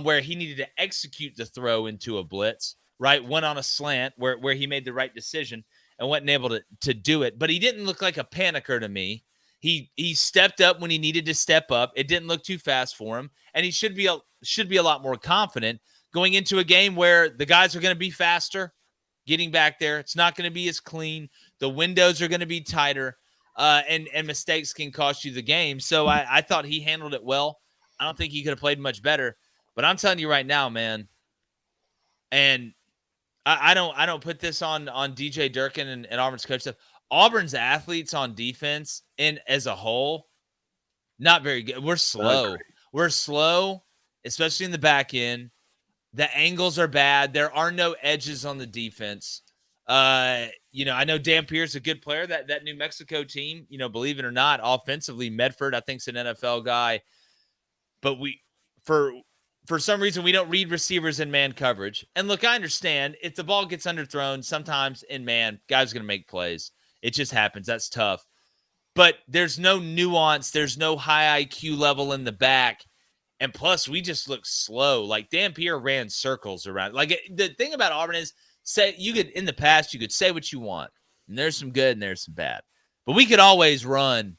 where he needed to execute the throw into a blitz, right? One on a slant where he made the right decision and wasn't able to do it. But he didn't look like a panicker to me. He stepped up when he needed to step up. It didn't look too fast for him, and he should be a lot more confident going into a game where the guys are going to be faster, getting back there. It's not going to be as clean. The windows are going to be tighter, and mistakes can cost you the game. So I thought he handled it well. I don't think he could have played much better, but I'm telling you right now, man, and I don't put this on DJ Durkin and Auburn's coach stuff. Auburn's athletes on defense and as a whole, not very good. We're slow. We're slow, especially in the back end. The angles are bad. There are no edges on the defense. I know Dampier's a good player. That New Mexico team, believe it or not, offensively, Medford, I think, is an NFL guy. But for some reason, we don't read receivers in man coverage. And look, I understand if the ball gets underthrown, sometimes in man, guys are going to make plays. It just happens. That's tough. But there's no nuance. There's no high IQ level in the back. And plus, we just look slow. Like Dampier ran circles around. Like the thing about Auburn is, in the past, you could say what you want. And there's some good and there's some bad. But we could always run.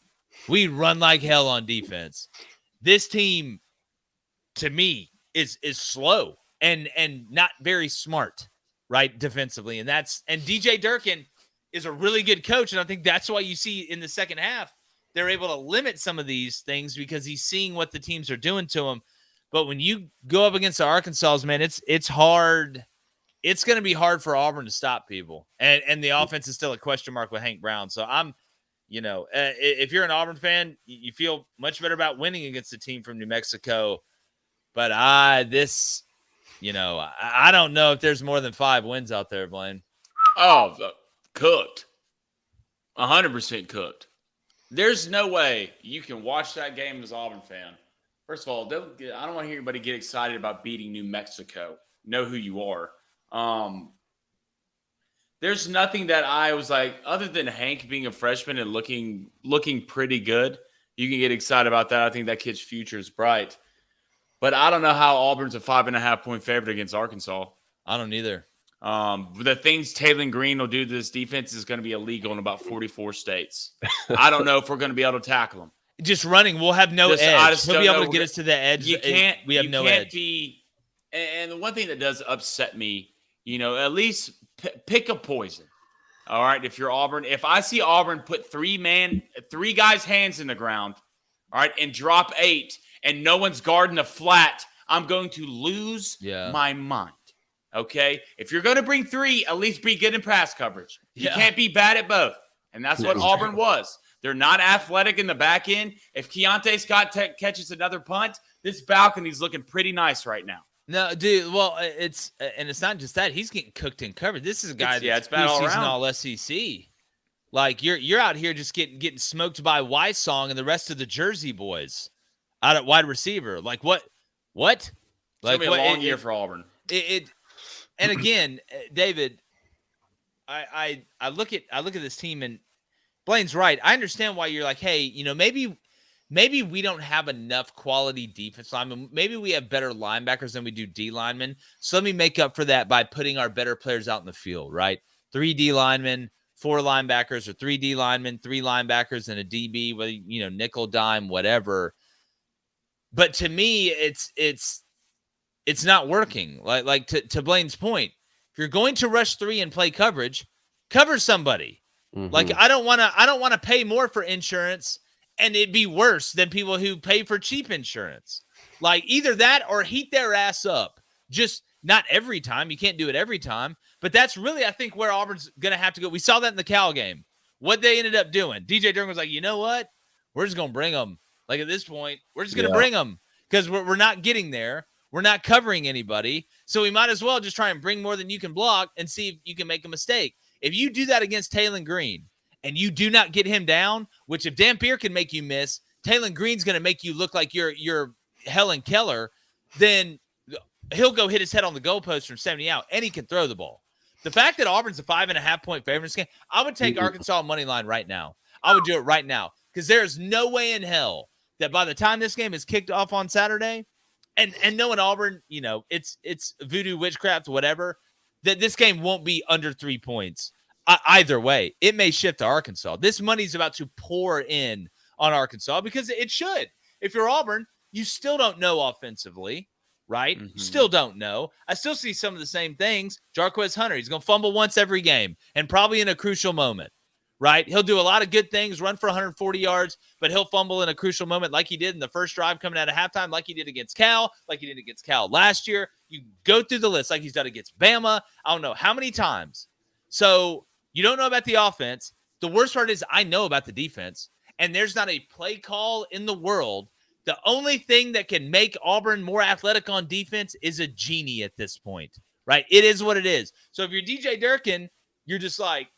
We run like hell on defense. This team, to me, is slow and not very smart, right, defensively. And DJ Durkin is a really good coach, and I think that's why you see in the second half they're able to limit some of these things because he's seeing what the teams are doing to him. But when you go up against the Arkansas, man, it's hard. it's going to be hard for Auburn to stop people. And the offense is still a question mark with Hank Brown. So if you're an Auburn fan, you feel much better about winning against a team from New Mexico. But I don't know if there's more than 5 wins out there, Blaine. Oh, cooked. 100% cooked. There's no way you can watch that game as an Auburn fan. First of all, I don't want to hear anybody get excited about beating New Mexico. Know who you are. There's nothing that I was like, other than Hank being a freshman and looking pretty good, you can get excited about that. I think that kid's future is bright. But I don't know how Auburn's a 5.5-point favorite against Arkansas. I don't either. The things Taylor Green will do to this defense is going to be illegal in about 44 states. I don't know if we're going to be able to tackle them. Just running, we'll have no edge. He'll be able to get us to the edge. You can't. We have no edge. And the one thing that does upset me, at least pick a poison. All right, if you're Auburn, if I see Auburn put 3 guys' hands in the ground, all right, and drop 8, and no one's guarding the flat, I'm going to lose my mind. Okay? If you're going to bring 3, at least be good in pass coverage. You can't be bad at both. And that's what Auburn was. They're not athletic in the back end. If Keontae Scott catches another punt, this balcony's looking pretty nice right now. No, dude. Well, it's not just that. He's getting cooked and covered. This is a guy that's bad all around. All SEC. Like you're out here just getting smoked by Wysong and the rest of the Jersey boys out at wide receiver. Like what? It's gonna be a long year for Auburn. And again, David, I look at this team, and Blaine's right. I understand why you're like, hey, maybe we don't have enough quality defense linemen. Maybe we have better linebackers than we do D linemen. So let me make up for that by putting our better players out in the field, right? 3 D linemen, 4 linebackers, or 3 D linemen, 3 linebackers, and a DB, whether nickel, dime, whatever. But to me, it's not working. Like to Blaine's point, if you're going to rush 3 and play coverage, cover somebody. Mm-hmm. Like I don't want to pay more for insurance and it'd be worse than people who pay for cheap insurance. Like either that or heat their ass up. Just not every time. You can't do it every time. But that's really, I think, where Auburn's going to have to go. We saw that in the Cal game. What they ended up doing. DJ Durkin was like, you know what? We're just going to bring them. Like at this point, we're just going to bring them because we're not getting there. We're not covering anybody. So we might as well just try and bring more than you can block and see if you can make a mistake. If you do that against Taylor Green and you do not get him down, which if Dampier can make you miss, Taylor Green's going to make you look like you're Helen Keller, then he'll go hit his head on the goalpost from 70 out, and he can throw the ball. The fact that Auburn's a 5.5-point favorite in this game, I would take Arkansas money line right now. I would do it right now because there's no way in hell that by the time this game is kicked off on Saturday, and knowing Auburn, it's voodoo, witchcraft, whatever, that this game won't be under 3 points. Either way, it may shift to Arkansas. This money's about to pour in on Arkansas because it should. If you're Auburn, you still don't know offensively, right? Mm-hmm. Still don't know. I still see some of the same things. Jarquez Hunter, he's going to fumble once every game and probably in a crucial moment, right? He'll do a lot of good things, run for 140 yards, but he'll fumble in a crucial moment like he did in the first drive coming out of halftime, like he did against Cal, like he did against Cal last year. You go through the list like he's done against Bama. I don't know how many times. So you don't know about the offense. The worst part is I know about the defense, and there's not a play call in the world. The only thing that can make Auburn more athletic on defense is a genie at this point, right? It is what it is. So if you're DJ Durkin, you're just like,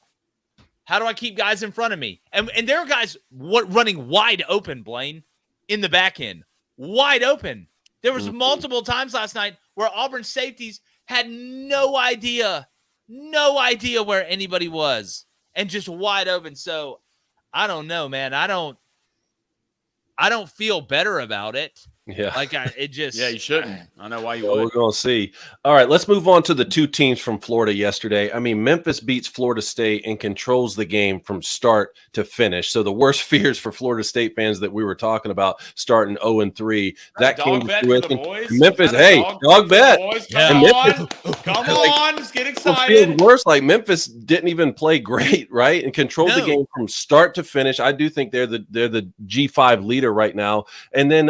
how do I keep guys in front of me? And there are guys running wide open, Blaine, in the back end. Wide open. There was multiple times last night where Auburn safeties had no idea where anybody was and just wide open. So I don't know, man. I don't feel better about it. Yeah. You shouldn't. I know why you would. We're going to see. All right, let's move on to the 2 teams from Florida yesterday. I mean, Memphis beats Florida State and controls the game from start to finish. So the worst fears for Florida State fans that we were talking about starting 0-3. That came to Memphis. Hey, dog bet. Come on. Let's get excited. Worse, like Memphis didn't even play great, right? And controlled the game from start to finish. I do think they're the G5 leader right now. And then,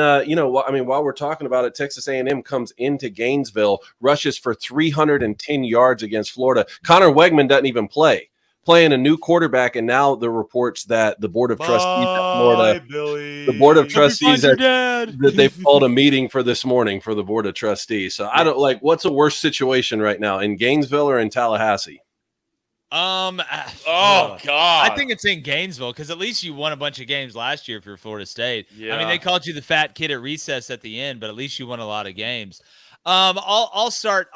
while we're talking about it, Texas A&M comes into Gainesville, rushes for 310 yards against Florida. Connor Wegman doesn't even playing a new quarterback, and now the reports that the Board of Trustees at Florida, the Board of Trustees that they've called a meeting for this morning for the Board of Trustees. So I don't like, what's a worse situation right now, in Gainesville or in Tallahassee? God, I think it's in Gainesville because at least you won a bunch of games last year for Florida State. Yeah. I mean, they called you the fat kid at recess at the end, but at least you won a lot of games. I'll start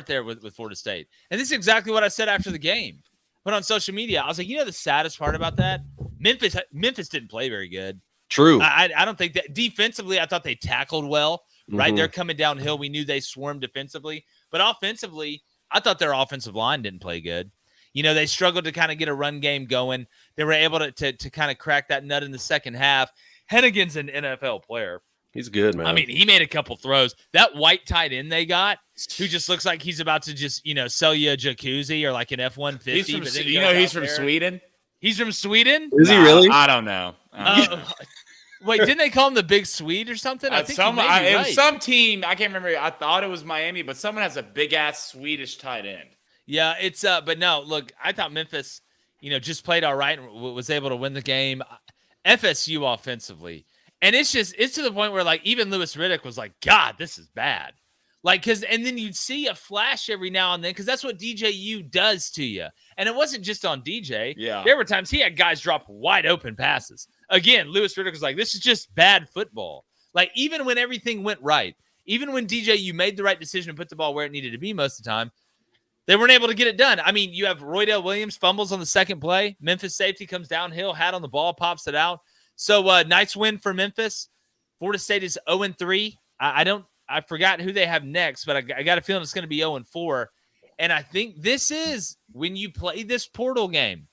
there with Florida State, and this is exactly what I said after the game. But on social media, I was like, the saddest part about that, Memphis didn't play very good. True. I don't think that defensively, I thought they tackled well. Right, they're coming downhill. We knew they swarmed defensively, but offensively, I thought their offensive line didn't play good. They struggled to kind of get a run game going. They were able to kind of crack that nut in the second half. Hennigan's an NFL player. He's good, man. I mean, he made a couple throws. That white tight end they got, who just looks like he's about to just, sell you a jacuzzi or like an F-150. He's from Sweden? He's from Sweden? Is he really? I don't know. Wait, didn't they call him the Big Swede or something? I think it was some team. I can't remember. I thought it was Miami, but someone has a big-ass Swedish tight end. Yeah, it's but no, look, I thought Memphis, just played all right and was able to win the game. FSU offensively. And it's to the point where like even Louis Riddick was like, God, this is bad. Like, and then you'd see a flash every now and then because that's what DJU does to you. And it wasn't just on DJ. Yeah. There were times he had guys drop wide open passes. Again, Louis Riddick was like, this is just bad football. Like, even when everything went right, even when DJU made the right decision and put the ball where it needed to be most of the time, they weren't able to get it done. I mean, you have Roydell Williams fumbles on the second play. Memphis safety comes downhill, hat on the ball, pops it out. So nice win for Memphis. Florida State is 0-3. I forgot who they have next, but I got a feeling it's going to be 0-4. And I think this is when you play this portal game,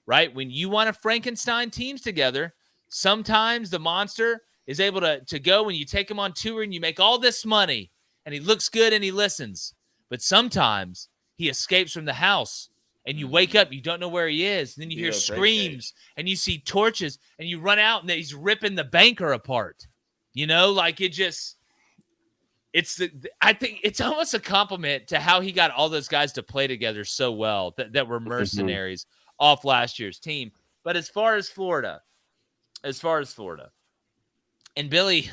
right? When you want to Frankenstein teams together, sometimes the monster is able to go and you take him on tour and you make all this money and he looks good and he listens. But sometimes he escapes from the house and you wake up, you don't know where he is. And then you hear screams and you see torches and you run out and he's ripping the banker apart. Like I think it's almost a compliment to how he got all those guys to play together so well that were mercenaries off last year's team. But as far as Florida, and Billy,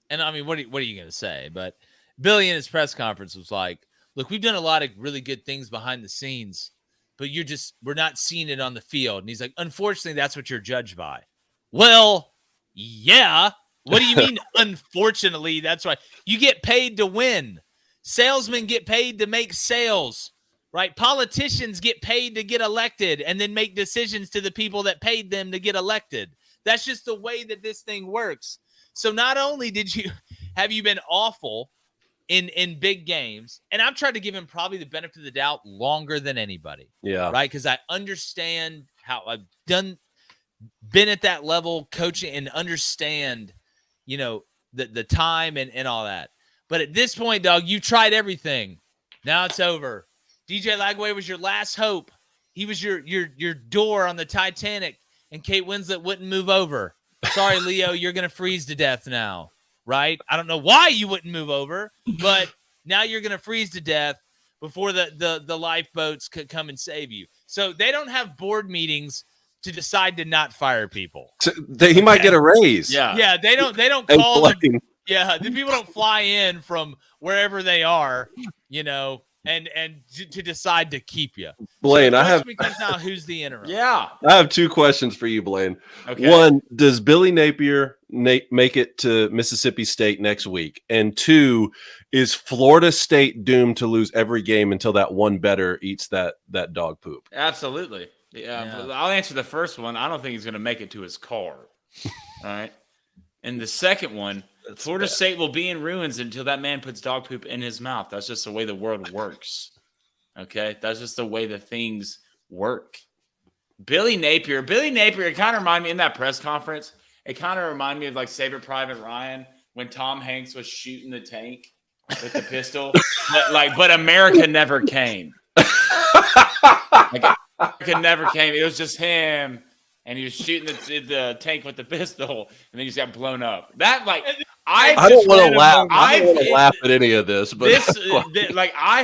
and I mean, what are you going to say? But Billy in his press conference was like, look, we've done a lot of really good things behind the scenes, but we're not seeing it on the field. And he's like, unfortunately, that's what you're judged by. Well, yeah. What do you mean, unfortunately? That's right. You get paid to win. Salesmen get paid to make sales, right? Politicians get paid to get elected and then make decisions to the people that paid them to get elected. That's just the way that this thing works. So not only have you been awful in big games, and I've tried to give him probably the benefit of the doubt longer than anybody. Yeah. Right? Because I understand how I've been at that level coaching and understand the time and all that. But at this point, dog, you tried everything. Now it's over. DJ Lagway was your last hope. He was your door on the Titanic, and Kate Winslet wouldn't move over. Sorry, Leo, you're going to freeze to death now, right? I don't know why you wouldn't move over, but now you're going to freeze to death before the lifeboats could come and save you. So they don't have board meetings to decide to not fire people. So he might get a raise. Yeah. They don't call them. Yeah, the people don't fly in from wherever they are, and to decide to keep you. Blaine, so becomes now who's the interim? Yeah, I have two questions for you, Blaine. Okay. One, does Billy Napier make it to Mississippi State next week? And two, is Florida State doomed to lose every game until that one better eats that dog poop? Absolutely. Yeah, I'll answer the first one. I don't think he's going to make it to his car. All right. And the second one, Florida State will be in ruins until that man puts dog poop in his mouth. That's just the way the world works. Okay? That's just the way the things work. Billy Napier, it kind of reminded me in that press conference, it kind of reminded me of like Saving Private Ryan when Tom Hanks was shooting the tank with the pistol. But America never came. America never came. It was just him. And he was shooting the tank with the pistol, and then he just got blown up. I don't want to laugh. I don't want to laugh at any of this, but like I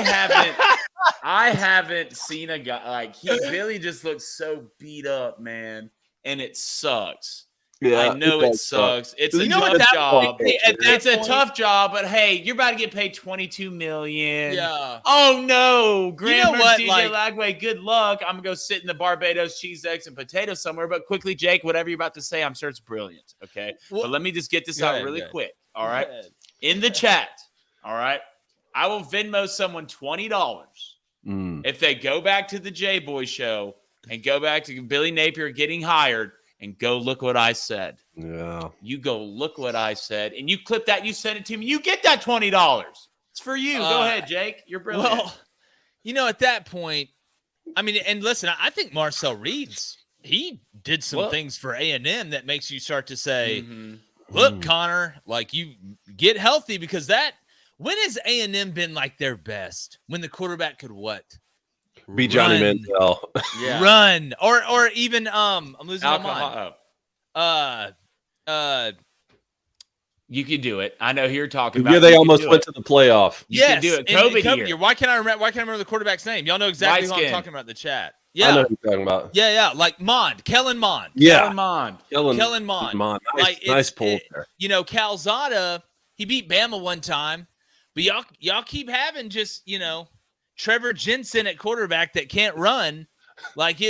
haven't seen a guy like Billy just looks so beat up, man, and it sucks. Yeah, I know it sucks. It's a tough job. It's a tough job, but hey, you're about to get paid $22 million. Yeah. Oh no, Grandma DJ Lagway, good luck. I'm gonna go sit in the Barbados cheese, eggs, and potatoes somewhere. But quickly, Jake, whatever you're about to say, I'm sure it's brilliant. Okay, but let me just get this out really quick. All right, in the chat. All right, I will Venmo someone $20 if they go back to the J Boy show and go back to Billy Napier getting hired. And go look what I said. Yeah. You go look what I said. And you clip that, you send it to me. You get that $20. It's for you. Go ahead, Jake. You're brilliant. Well, at that point, I mean, and listen, I think Marcel Reed's, he did some things for A&M that makes you start to say, look, Connor, like you get healthy because when has A&M been like their best? When the quarterback could what? Be Johnny Manziel. Run. Or even I'm losing my mind. You can do it. I know who you're talking about. Yeah, they almost went to the playoff. You can do it. Kobe year. Why can't I remember the quarterback's name? Y'all know exactly who I'm talking about in the chat. Yeah. I know who you're talking about. Yeah. Like Kellen Mond. Yeah. Kellen Mond. Nice pull there. Calzada, he beat Bama one time, but y'all keep having just, Trevor Jensen at quarterback that can't run. Like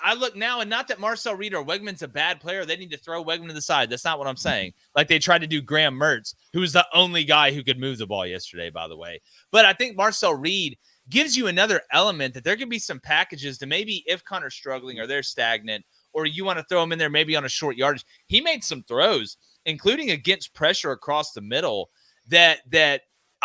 I look now, and not that Marcel Reed or Wegman's a bad player. They need to throw Wegman to the side. That's not what I'm saying. Like they tried to do Graham Mertz, who was the only guy who could move the ball yesterday, by the way. But I think Marcel Reed gives you another element that there can be some packages to maybe if Connor's struggling or they're stagnant, or you want to throw him in there maybe on a short yardage. He made some throws, including against pressure across the middle that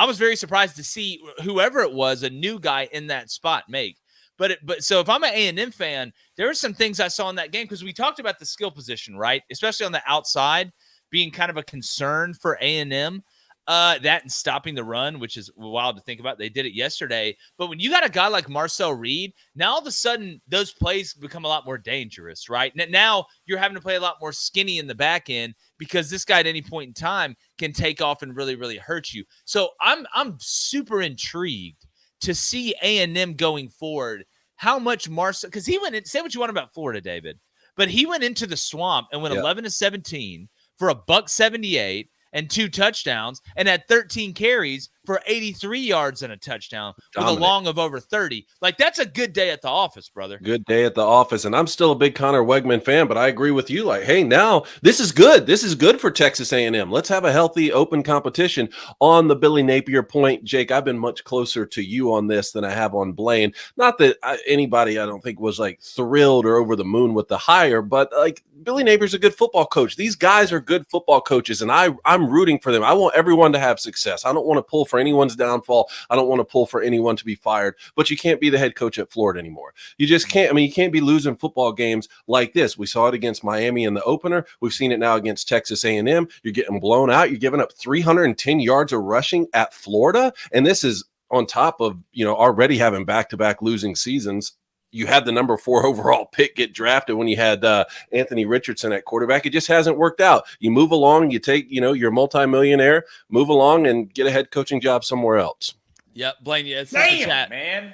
I was very surprised to see whoever it was, a new guy in that spot make. But so if I'm an A&M fan, there are some things I saw in that game because we talked about the skill position, right? Especially on the outside being kind of a concern for A&M. That and stopping the run, which is wild to think about. They did it yesterday. But when you got a guy like Marcel Reed, now all of a sudden those plays become a lot more dangerous, right? Now you're having to play a lot more skinny in the back end because this guy at any point in time can take off and really, really hurt you. So I'm super intrigued to see A&M going forward, how much Marcel – because he went in – say what you want about Florida, David, but he went into the swamp and went 11-17 for $178 and 2 touchdowns and had 13 carries for 83 yards and a touchdown with a long of over 30. Like, that's a good day at the office, brother. Good day at the office. And I'm still a big Connor Wegman fan, but I agree with you. Like, hey, now this is good. This is good for Texas A&M. Let's have a healthy, open competition. On the Billy Napier point, Jake, I've been much closer to you on this than I have on Blaine. Not that anybody, I don't think, was like thrilled or over the moon with the hire, but like Billy Napier's a good football coach. These guys are good football coaches, and I'm rooting for them. I want everyone to have success. I don't want to pull for anyone's downfall. I don't want to pull for anyone to be fired, but you can't be the head coach at Florida anymore. You just can't. I mean, you can't be losing football games like this. We saw it against Miami in the opener. We've seen it now against Texas A&M. You're getting blown out. You're giving up 310 yards of rushing at Florida. And this is on top of, already having back-to-back losing seasons. You had the number 4 overall pick get drafted when you had Anthony Richardson at quarterback. It just hasn't worked out. You move along, you take, you're multimillionaire, move along and get a head coaching job somewhere else. Yep, Blaine, it's damn, man.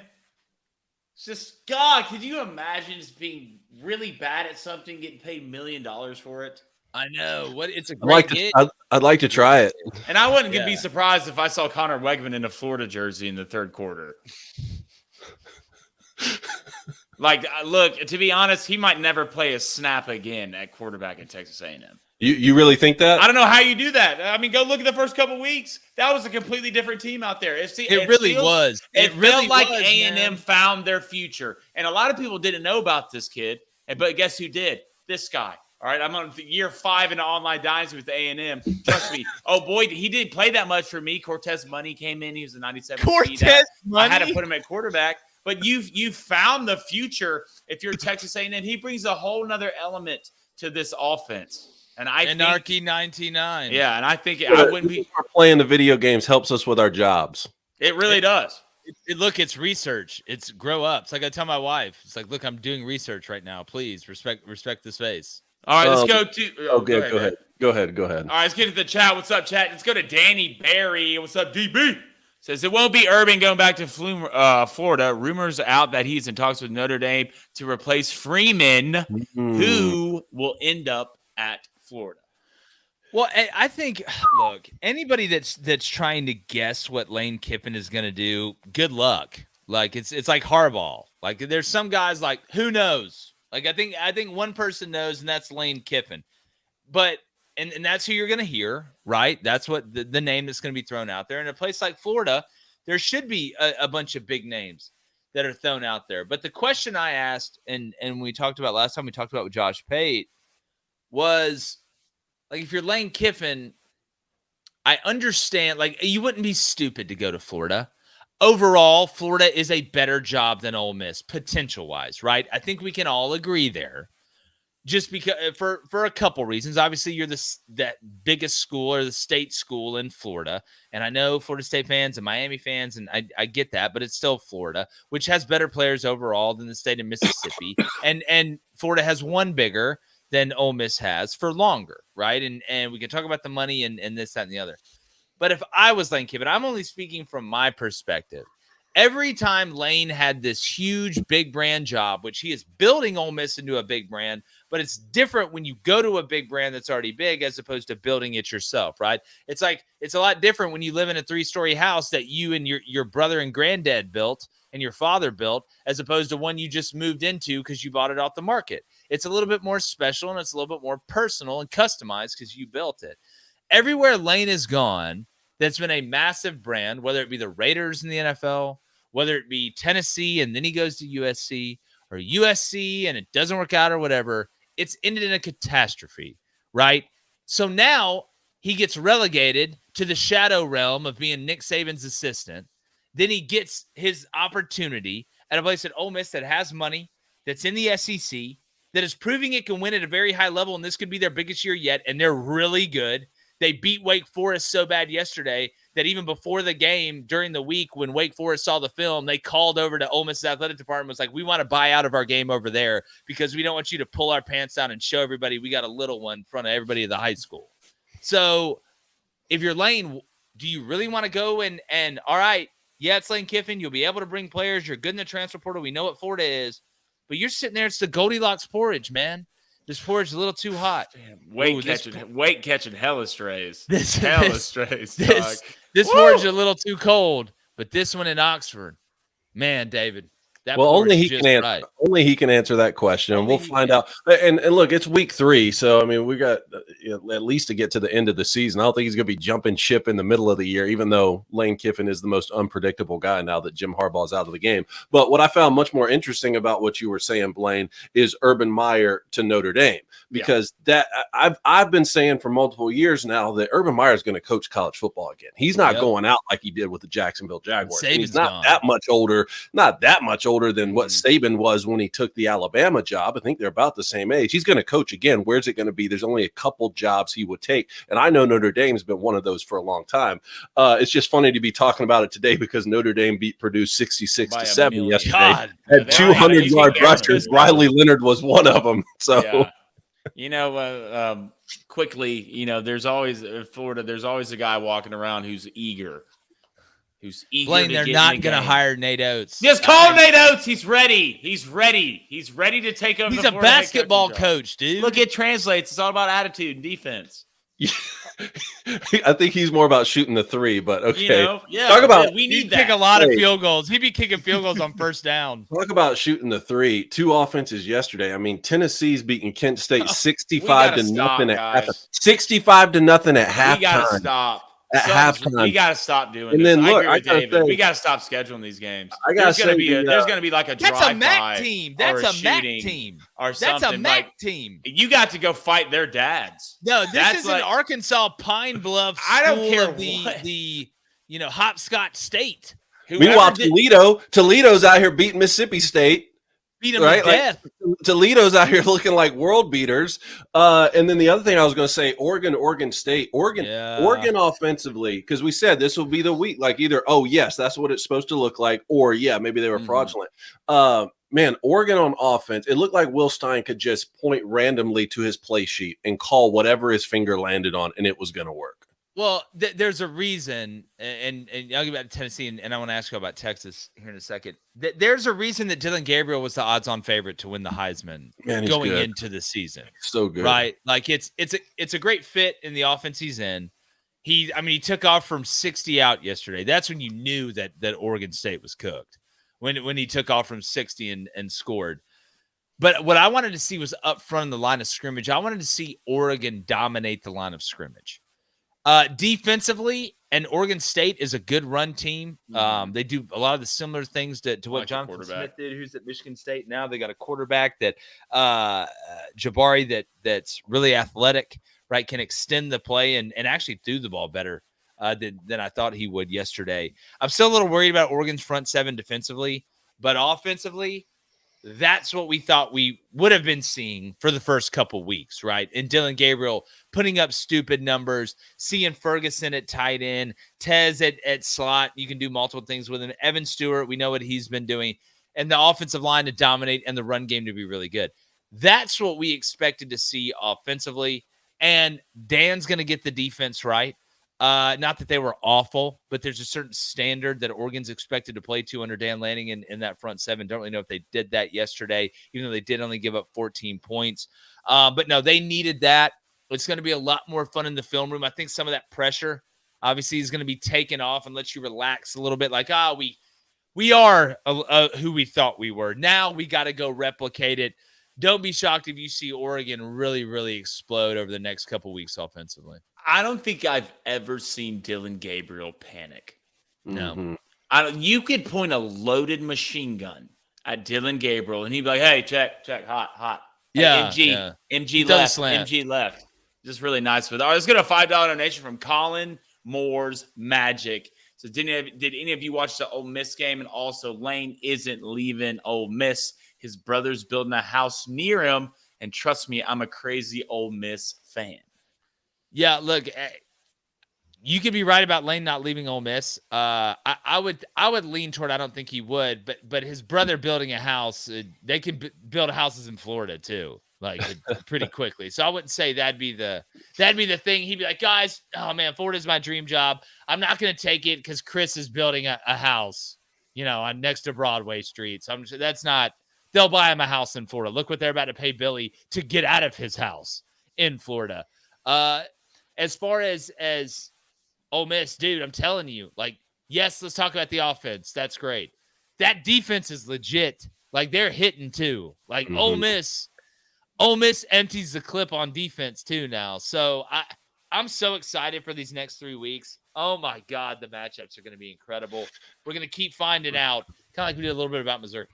It's just, God, could you imagine just being really bad at something, getting paid $1 million for it? I know. It's a great gig. I'd like to try it. And I wouldn't be surprised if I saw Connor Wegman in a Florida jersey in the third quarter. Like, look, to be honest, he might never play a snap again at quarterback at Texas A&M. You really think that? I don't know how you do that. I mean, go look at the first couple weeks. That was a completely different team out there. It really was. It felt like A&M found their future. And a lot of people didn't know about this kid. But guess who did? This guy. All right, I'm on year 5 in the online dynasty with A&M. Trust me. Oh, boy, he didn't play that much for me. Cortez Money came in. He was a 97 Cortez Money? I had to put him at quarterback. But you've found the future if you're Texas A&M. He brings a whole nother element to this offense. And Anarchy 99. Yeah, and I think I wouldn't be playing the video games helps us with our jobs. It really does. Look, it's research. It's grow up. It's like I tell my wife. It's like, look, I'm doing research right now. Please respect the space. All right, let's go to. Go ahead. Go ahead. All right, let's get to the chat. What's up, chat? Let's go to Danny Barry. What's up, DB? Says it won't be Urban going back to Florida. Rumors out that he's in talks with Notre Dame to replace Freeman, who will end up at Florida. Well, I think, look, anybody that's trying to guess what Lane Kiffin is going to do, good luck. Like it's like Harbaugh. Like there's some guys like, who knows? Like I think one person knows, and that's Lane Kiffin. But and that's who you're going to hear, right? That's what the name that's going to be thrown out there. In a place like Florida, there should be a bunch of big names that are thrown out there. But the question I asked, and we talked about last time, we talked about with Josh Pate, was like, if you're Lane Kiffin, I understand, like, you wouldn't be stupid to go to Florida. Overall, Florida is a better job than Ole Miss, potential-wise, right? I think we can all agree there. Just because for a couple reasons. Obviously, you're that biggest school or the state school in Florida. And I know Florida State fans and Miami fans, and I get that, but it's still Florida, which has better players overall than the state of Mississippi. and Florida has one bigger than Ole Miss has for longer, right? And we can talk about the money and this, that, and the other. But if I was Lane Kiffin, I'm only speaking from my perspective. Every time Lane had this huge big brand job, which he is building Ole Miss into a big brand, but it's different when you go to a big brand that's already big as opposed to building it yourself, right? It's like, it's a lot different when you live in a 3-story house that you and your brother and granddad built and your father built, as opposed to one you just moved into because you bought it off the market. It's a little bit more special and it's a little bit more personal and customized because you built it. Everywhere Lane has gone, that's been a massive brand, whether it be the Raiders in the NFL, whether it be Tennessee and then he goes to USC, or USC and it doesn't work out or whatever, it's ended in a catastrophe, right? So now he gets relegated to the shadow realm of being Nick Saban's assistant. Then he gets his opportunity at a place at Ole Miss that has money, that's in the SEC, that is proving it can win at a very high level, and this could be their biggest year yet, and they're really good. They beat Wake Forest so bad yesterday that even before the game, during the week, when Wake Forest saw the film, they called over to Ole Miss's athletic department, was like, we want to buy out of our game over there because we don't want you to pull our pants down and show everybody we got a little one in front of everybody at the high school. So if you're Lane, do you really want to go and all right, yeah, it's Lane Kiffin. You'll be able to bring players. You're good in the transfer portal. We know what Florida is. But you're sitting there, it's the Goldilocks porridge, man. This porridge is a little too hot. Weight catching hella strays. This porridge Whoa. is a little too cold. But this one in Oxford, man, David. Only he can answer. Right. Only he can answer that question, and we'll find out. And look, it's week 3, so I mean, we got at least to get to the end of the season. I don't think he's going to be jumping ship in the middle of the year, even though Lane Kiffin is the most unpredictable guy now that Jim Harbaugh is out of the game. But what I found much more interesting about what you were saying, Blaine, is Urban Meyer to Notre Dame, because that I've been saying for multiple years now that Urban Meyer is going to coach college football again. He's not going out like he did with the Jacksonville Jaguars. He's not that much older than what Saban was when he took the Alabama job. I think they're about the same age. He's going to coach again. Where's it going to be? There's only a couple jobs he would take. And I know Notre Dame's been one of those for a long time. It's just funny to be talking about it today because Notre Dame beat Purdue 66-7 yesterday. God, had 200-yard rushers. Riley Leonard was one of them. So, quickly, there's always Florida. There's always a guy walking around who's eager. Blaine, they're not going to hire Nate Oates. Just call Nate Oates. He's ready. He's ready to take over. He's a basketball coach, dude. Look, it translates. It's all about attitude and defense. I think he's more about shooting the 3, but okay. Talk about we need to kick a lot of field goals. He'd be kicking field goals on first down. Talk about shooting the 3. 2 offenses yesterday. I mean, Tennessee's beating Kent State 65-0 at half. 65-0 at halftime. We gotta stop. At halftime, we gotta stop doing. And this. then look, I agree with David. We gotta stop scheduling these games. There's gonna be like a that's a MAC team. That's a MAC team. Or something. That's a MAC team. You got to go fight their dads. No, this is an Arkansas Pine Bluff. I don't care the Hopscotch State. Meanwhile, Toledo's out here beating Mississippi State. Beat them to death. Toledo's out here looking like world beaters. And then the other thing I was going to say, Oregon State. Oregon offensively, because we said this will be the week. Like either, oh, yes, that's what it's supposed to look like, or, yeah, maybe they were fraudulent. Man, Oregon on offense, it looked like Will Stein could just point randomly to his play sheet and call whatever his finger landed on, and it was going to work. Well, there's a reason, and I'll get back to Tennessee, and I want to ask you about Texas here in a second. There's a reason that Dylan Gabriel was the odds-on favorite to win the Heisman going into the season. So good, right? Like it's a great fit in the offense he's in. He took off from 60 out yesterday. That's when you knew that Oregon State was cooked. When he took off from 60 and scored. But what I wanted to see was up front in the line of scrimmage. I wanted to see Oregon dominate the line of scrimmage. Defensively, and Oregon State is a good run team. They do a lot of the similar things to what Jonathan Smith did, who's at Michigan State now. They got a quarterback that Jabari that's really athletic, right? Can extend the play and actually threw the ball better than I thought he would yesterday. I'm still a little worried about Oregon's front seven defensively, but offensively, that's what we thought we would have been seeing for the first couple weeks, right? And Dylan Gabriel putting up stupid numbers, seeing Ferguson at tight end, Tez at slot. You can do multiple things with him. Evan Stewart, we know what he's been doing. And the offensive line to dominate and the run game to be really good. That's what we expected to see offensively. And Dan's going to get the defense right. Not that they were awful, but there's a certain standard that Oregon's expected to play to under Dan Lanning in that front seven. Don't really know if they did that yesterday, even though they did only give up 14 points. But no, they needed that. It's going to be a lot more fun in the film room. I think some of that pressure obviously is going to be taken off and let you relax a little bit. Like, we are who we thought we were. Now we got to go replicate it. Don't be shocked if you see Oregon really, really explode over the next couple weeks offensively. I don't think I've ever seen Dylan Gabriel panic. No. You could point a loaded machine gun at Dylan Gabriel, and he'd be like, hey, check, hot. Yeah. Hey, MG left. Just really nice with it. Let's get a $5 donation from Colin Moore's Magic. So did any of you watch the Ole Miss game? And also, Lane isn't leaving Ole Miss. His brother's building a house near him. And trust me, I'm a crazy Ole Miss fan. Yeah, look, you could be right about Lane not leaving Ole Miss. I would lean toward I don't think he would, but his brother building a house, they can build houses in Florida too, like pretty quickly. So I wouldn't say that'd be the thing. He'd be like, guys, oh man, Florida's my dream job. I'm not going to take it because Chris is building a house, on next to Broadway Street. So I'm sure that's not. They'll buy him a house in Florida. Look what they're about to pay Billy to get out of his house in Florida. As far as Ole Miss, dude, I'm telling you, like, yes, let's talk about the offense. That's great. That defense is legit. Like, they're hitting too. Like, Ole Miss empties the clip on defense too now. So I'm so excited for these next 3 weeks. Oh my God, the matchups are going to be incredible. We're going to keep finding out, kind of like we did a little bit about Missouri.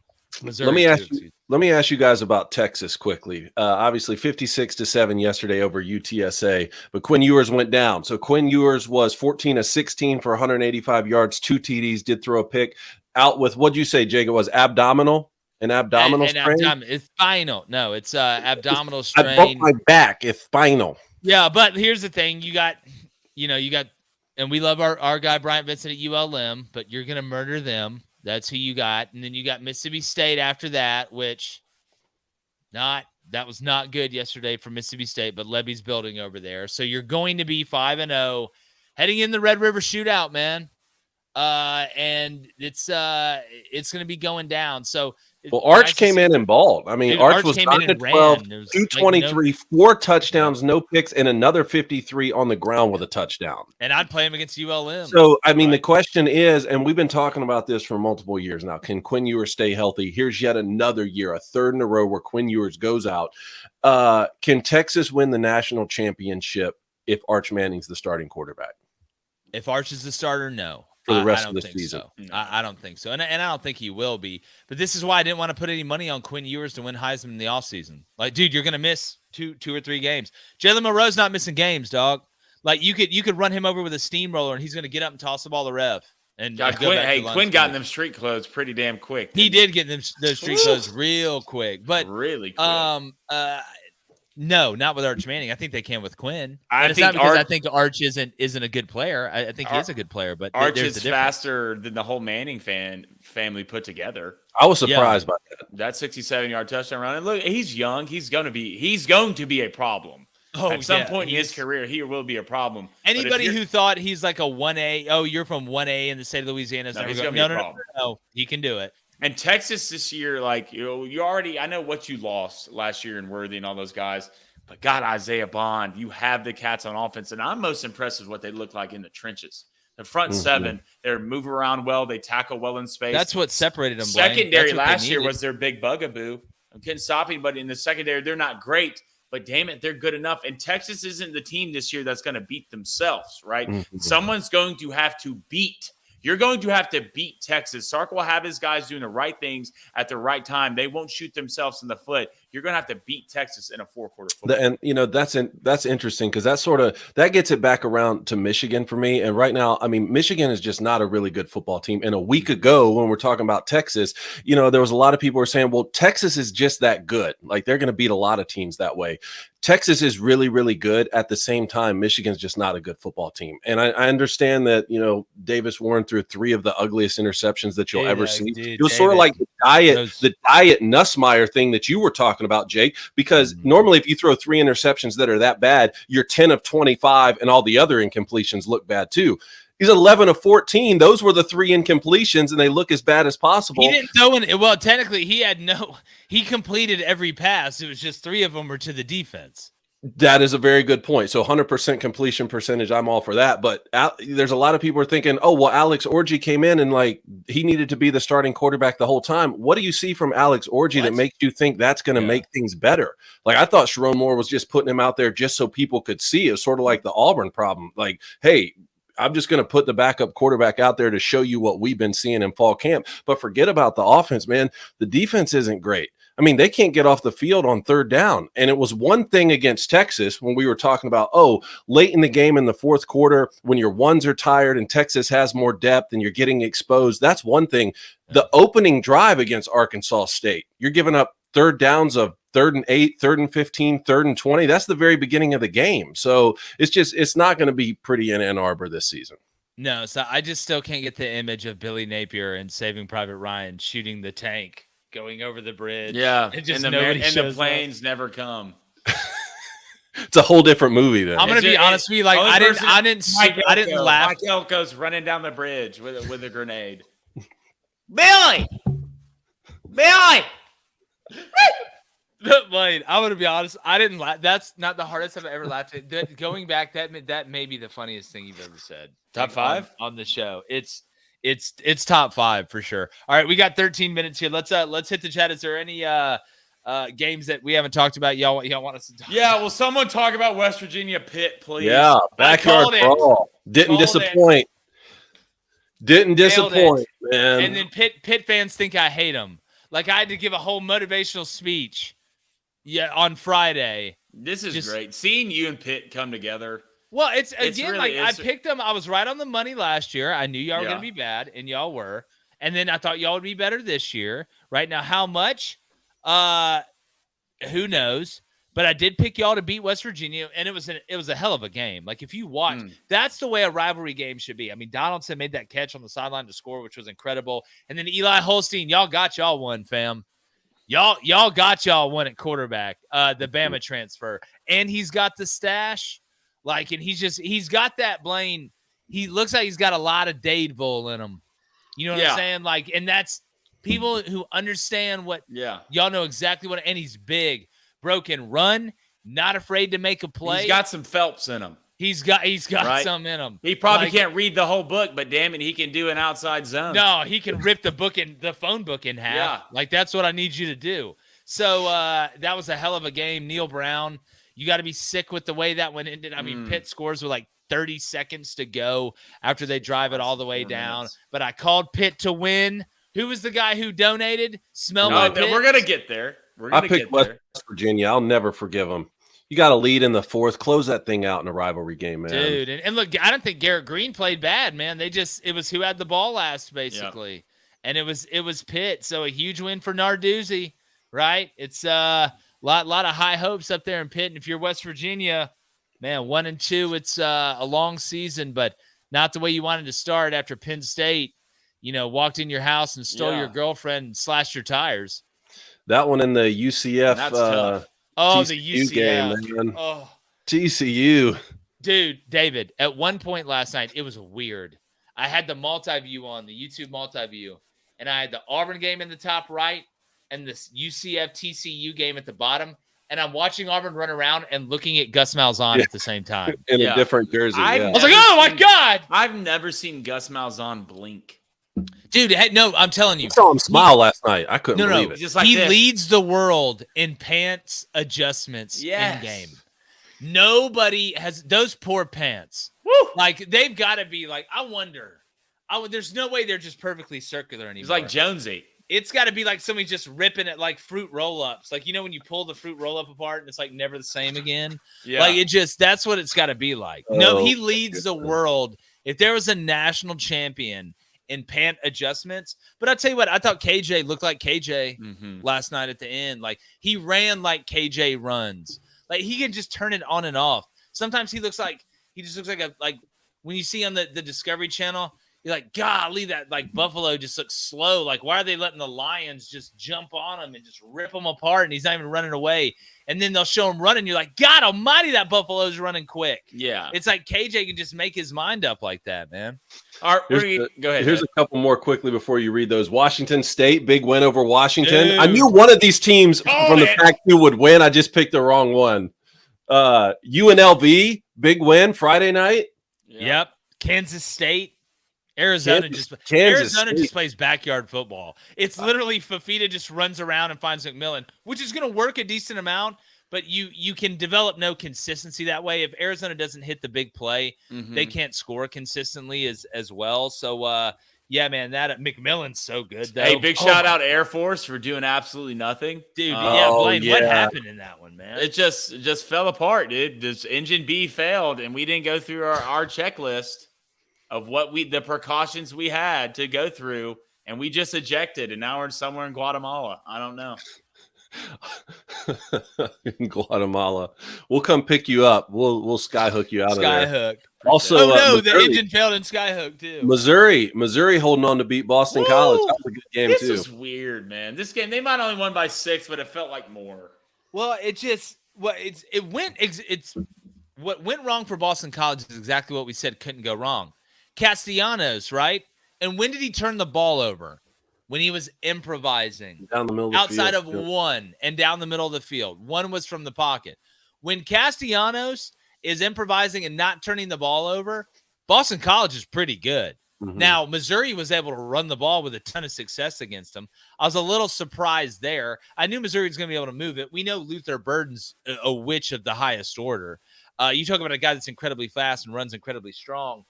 Let me ask you guys about Texas quickly. Obviously 56-7 yesterday over UTSA, but Quinn Ewers went down. So Quinn Ewers was 14 of 16 for 185 yards, 2 TDs, did throw a pick. Out with, what'd you say, Jake? It was abdominal? An abdominal strain? It's spinal. No, it's abdominal strain. I broke my back. It's spinal. Yeah, but here's the thing. You got, and we love our guy Bryant Vincent at ULM, but you're going to murder them. That's who you got. And then you got Mississippi State after that, which that was not good yesterday for Mississippi State, but Lebby's building over there. So you're going to be 5-0 heading in the Red River Shootout, man. And it's going to be going down. So Arch came in and balled. I mean, Arch was 9-12, 223, 4 touchdowns, no picks, and another 53 on the ground with a touchdown. And I'd play him against ULM. So, I mean, the question is, and we've been talking about this for multiple years now, can Quinn Ewers stay healthy? Here's yet another year, a third in a row where Quinn Ewers goes out. Can Texas win the national championship if Arch Manning's the starting quarterback? If Arch is the starter, no. For the rest of the season. So. I don't think so. And I don't think he will be. But this is why I didn't want to put any money on Quinn Ewers to win Heisman in the offseason. Like, dude, you're going to miss two or three games. Jalen Monroe's not missing games, dog. Like, you could run him over with a steamroller, and he's going to get up and toss the ball to Ref. And Quinn got in them street clothes pretty damn quick. He did get those street clothes real quick. But really quick. No, not with Arch Manning. I think they can with Quinn. I think Arch isn't a good player. I think he is a good player, but Arch is faster than the whole Manning family put together. I was surprised by that 67-yard touchdown run. And look, he's young. He's going to be a problem. At some point in his career, he will be a problem. Anybody who thought he's like a 1A, oh, you're from 1A in the state of Louisiana. No, he can do it. And Texas this year, like, you already, I know what you lost last year in Worthy and all those guys, but got Isaiah Bond. You have the cats on offense. And I'm most impressed with what they look like in the trenches. The front seven, they move around well. They tackle well in space. That's what separated them. Secondary last year was their big bugaboo. I couldn't stop anybody in the secondary. They're not great. But damn it, they're good enough. And Texas isn't the team this year that's going to beat themselves, right? Someone's going to have to beat. You're going to have to beat Texas. Sark will have his guys doing the right things at the right time. They won't shoot themselves in the foot. You're going to have to beat Texas in a 4-quarter football. And, that's interesting because that gets it back around to Michigan for me. And right now, I mean, Michigan is just not a really good football team. And a week ago, when we're talking about Texas, there was a lot of people who were saying, well, Texas is just that good. Like, they're going to beat a lot of teams that way. Texas is really, really good. At the same time, Michigan's just not a good football team. And I understand that, Davis Warren threw 3 of the ugliest interceptions that you'll ever see. It was sort of like the diet Nussmeier thing that you were talking about, Jake, because normally if you throw 3 interceptions that are that bad, you're 10 of 25 and all the other incompletions look bad too. He's 11 of 14. Those were the 3 incompletions, and they look as bad as possible. He didn't throw in. Well, technically, he completed every pass. It was just 3 of them were to the defense. That is a very good point. So 100% completion percentage, I'm all for that. But there's a lot of people are thinking, oh, well, Alex Orji came in and he needed to be the starting quarterback the whole time. What do you see from Alex Orji that makes you think that's going to make things better? Like, I thought Sharon Moore was just putting him out there just so people could see. It was sort of like the Auburn problem. Like, hey, I'm just going to put the backup quarterback out there to show you what we've been seeing in fall camp. But forget about the offense, man. The defense isn't great. I mean, they can't get off the field on 3rd down. And it was one thing against Texas when we were talking about, late in the game in the 4th quarter, when your ones are tired and Texas has more depth and you're getting exposed, that's one thing. The opening drive against Arkansas State, you're giving up 3rd downs of 3rd and 8, 3rd and 15, 3rd and 20. That's the very beginning of the game. So it's not going to be pretty in Ann Arbor this season. No, so I just still can't get the image of Billy Napier and Saving Private Ryan shooting the tank, going over the bridge. Yeah, and the planes never come. It's a whole different movie then. I'm going to be honest with you. Like, I didn't laugh. Mike Elko's running down the bridge with a grenade. Billy! Wait, I'm gonna be honest. I didn't laugh. That's not the hardest I've ever laughed at. Going back, that may be the funniest thing you've ever said. Top 5 on the show. It's top 5 for sure. All right, we got 13 minutes here. Let's hit the chat. Is there any games that we haven't talked about? Y'all want us to talk? Yeah, will someone talk about West Virginia Pitt, please? Yeah, backyard brawl. Didn't disappoint. Didn't disappoint, man. And then Pitt fans think I hate them. Like, I had to give a whole motivational speech. Yeah, on Friday. This is great. Seeing you and Pitt come together. Well, I picked them. I was right on the money last year. I knew y'all were going to be bad, and y'all were. And then I thought y'all would be better this year. Right now, how much? Who knows? But I did pick y'all to beat West Virginia, and it was a hell of a game. Like, if you watch, that's the way a rivalry game should be. I mean, Donaldson made that catch on the sideline to score, which was incredible. And then Eli Holstein, y'all got y'all one, fam. Y'all got y'all one at quarterback, the Bama transfer. And he's got the stash. Like, and he's got that Blaine. He looks like he's got a lot of Dadeville in him. You know what I'm saying? Like, and that's people who understand what y'all know exactly what, and he's big, broken run, not afraid to make a play. He's got some Phelps in him. He's got some in him. He probably can't read the whole book, but damn it, he can do an outside zone. No, he can rip the phone book in half. Yeah. Like, that's what I need you to do. So that was a hell of a game. Neil Brown, you got to be sick with the way that one ended. I mean, Pitt scores with like 30 seconds to go after they drive it all the way down. But I called Pitt to win. Who was the guy who donated? My Pitt? We're going to get there. I picked West Virginia. I'll never forgive them. You got to lead in the 4th. Close that thing out in a rivalry game, man. Dude, and look, I don't think Garrett Green played bad, man. It was who had the ball last, basically. Yep. And it was Pitt. So a huge win for Narduzzi, right? It's a lot of high hopes up there in Pitt. And if you're West Virginia, man, 1-2, it's a long season, but not the way you wanted to start after Penn State walked in your house and stole your girlfriend and slashed your tires. That one in the UCF That's tough. Oh, TCU the UCF game, man. Oh, TCU. dude, David, at one point last night, it was weird. I had the multi-view on, the YouTube multi-view, and I had the Auburn game in the top right and this UCF TCU game at the bottom. And I'm watching Auburn run around and looking at Gus Malzahn at the same time. In a different jersey. I was like, oh, my God. I've never seen Gus Malzahn blink. Dude, no, I'm telling you. I saw him smile last night. I couldn't believe it. Just like he this. leads the world in pants adjustments in game. Nobody has those poor pants. Woo! Like, they've got to be like, I wonder. There's no way they're just perfectly circular anymore. He's like Jonesy. It's got to be like somebody just ripping it like fruit roll-ups. Like, when you pull the fruit roll-up apart and it's like never the same again? Yeah. Like, that's what it's got to be like. No, he leads the world. If there was a national champion in pant adjustments. But I'll tell you what, I thought KJ looked like KJ last night at the end. Like, he ran like KJ runs. Like, he can just turn it on and off. Sometimes he just looks like when you see on the Discovery Channel, you're like, golly, that like Buffalo just looks slow. Like, why are they letting the Lions just jump on him and just rip him apart? And he's not even running away. And then they'll show him running. You're like, God almighty, that Buffalo's running quick. Yeah. It's like KJ can just make his mind up like that, man. All right, go ahead. Here's a couple more quickly before you read those. Washington State, big win over Washington. Dude. I knew one of these teams from the Pac-2 would win. I just picked the wrong one. UNLV, big win Friday night. Yep. Kansas State. Arizona just plays backyard football. It's literally Fafita just runs around and finds McMillan, which is going to work a decent amount, but you can develop no consistency that way. If Arizona doesn't hit the big play, they can't score consistently as well. So, yeah, man, that McMillan's so good, though. Hey, big shout out Air Force for doing absolutely nothing. Dude, Blaine, what happened in that one, man? It just fell apart, dude. This engine B failed, and we didn't go through our checklist of the precautions we had to go through, and we just ejected, and now we're somewhere in Guatemala. I don't know. In Guatemala. We'll come pick you up. We'll skyhook you out of there. Skyhook. Also, the engine failed in Skyhook too. Missouri holding on to beat Boston College. That was a good game too. This is weird, man. This game, they might only won by 6, but it felt like more. Well, what went wrong for Boston College is exactly what we said couldn't go wrong. Castellanos, right? And when did he turn the ball over? When he was improvising down the middle of the outside field. of one and down the middle of the field. One was from the pocket. When Castellanos is improvising and not turning the ball over, Boston College is pretty good. Now, Missouri was able to run the ball with a ton of success against them. I was a little surprised there. I knew Missouri was going to be able to move it. We know Luther Burden's a witch of the highest order. You talk about a guy that's incredibly fast and runs incredibly strong.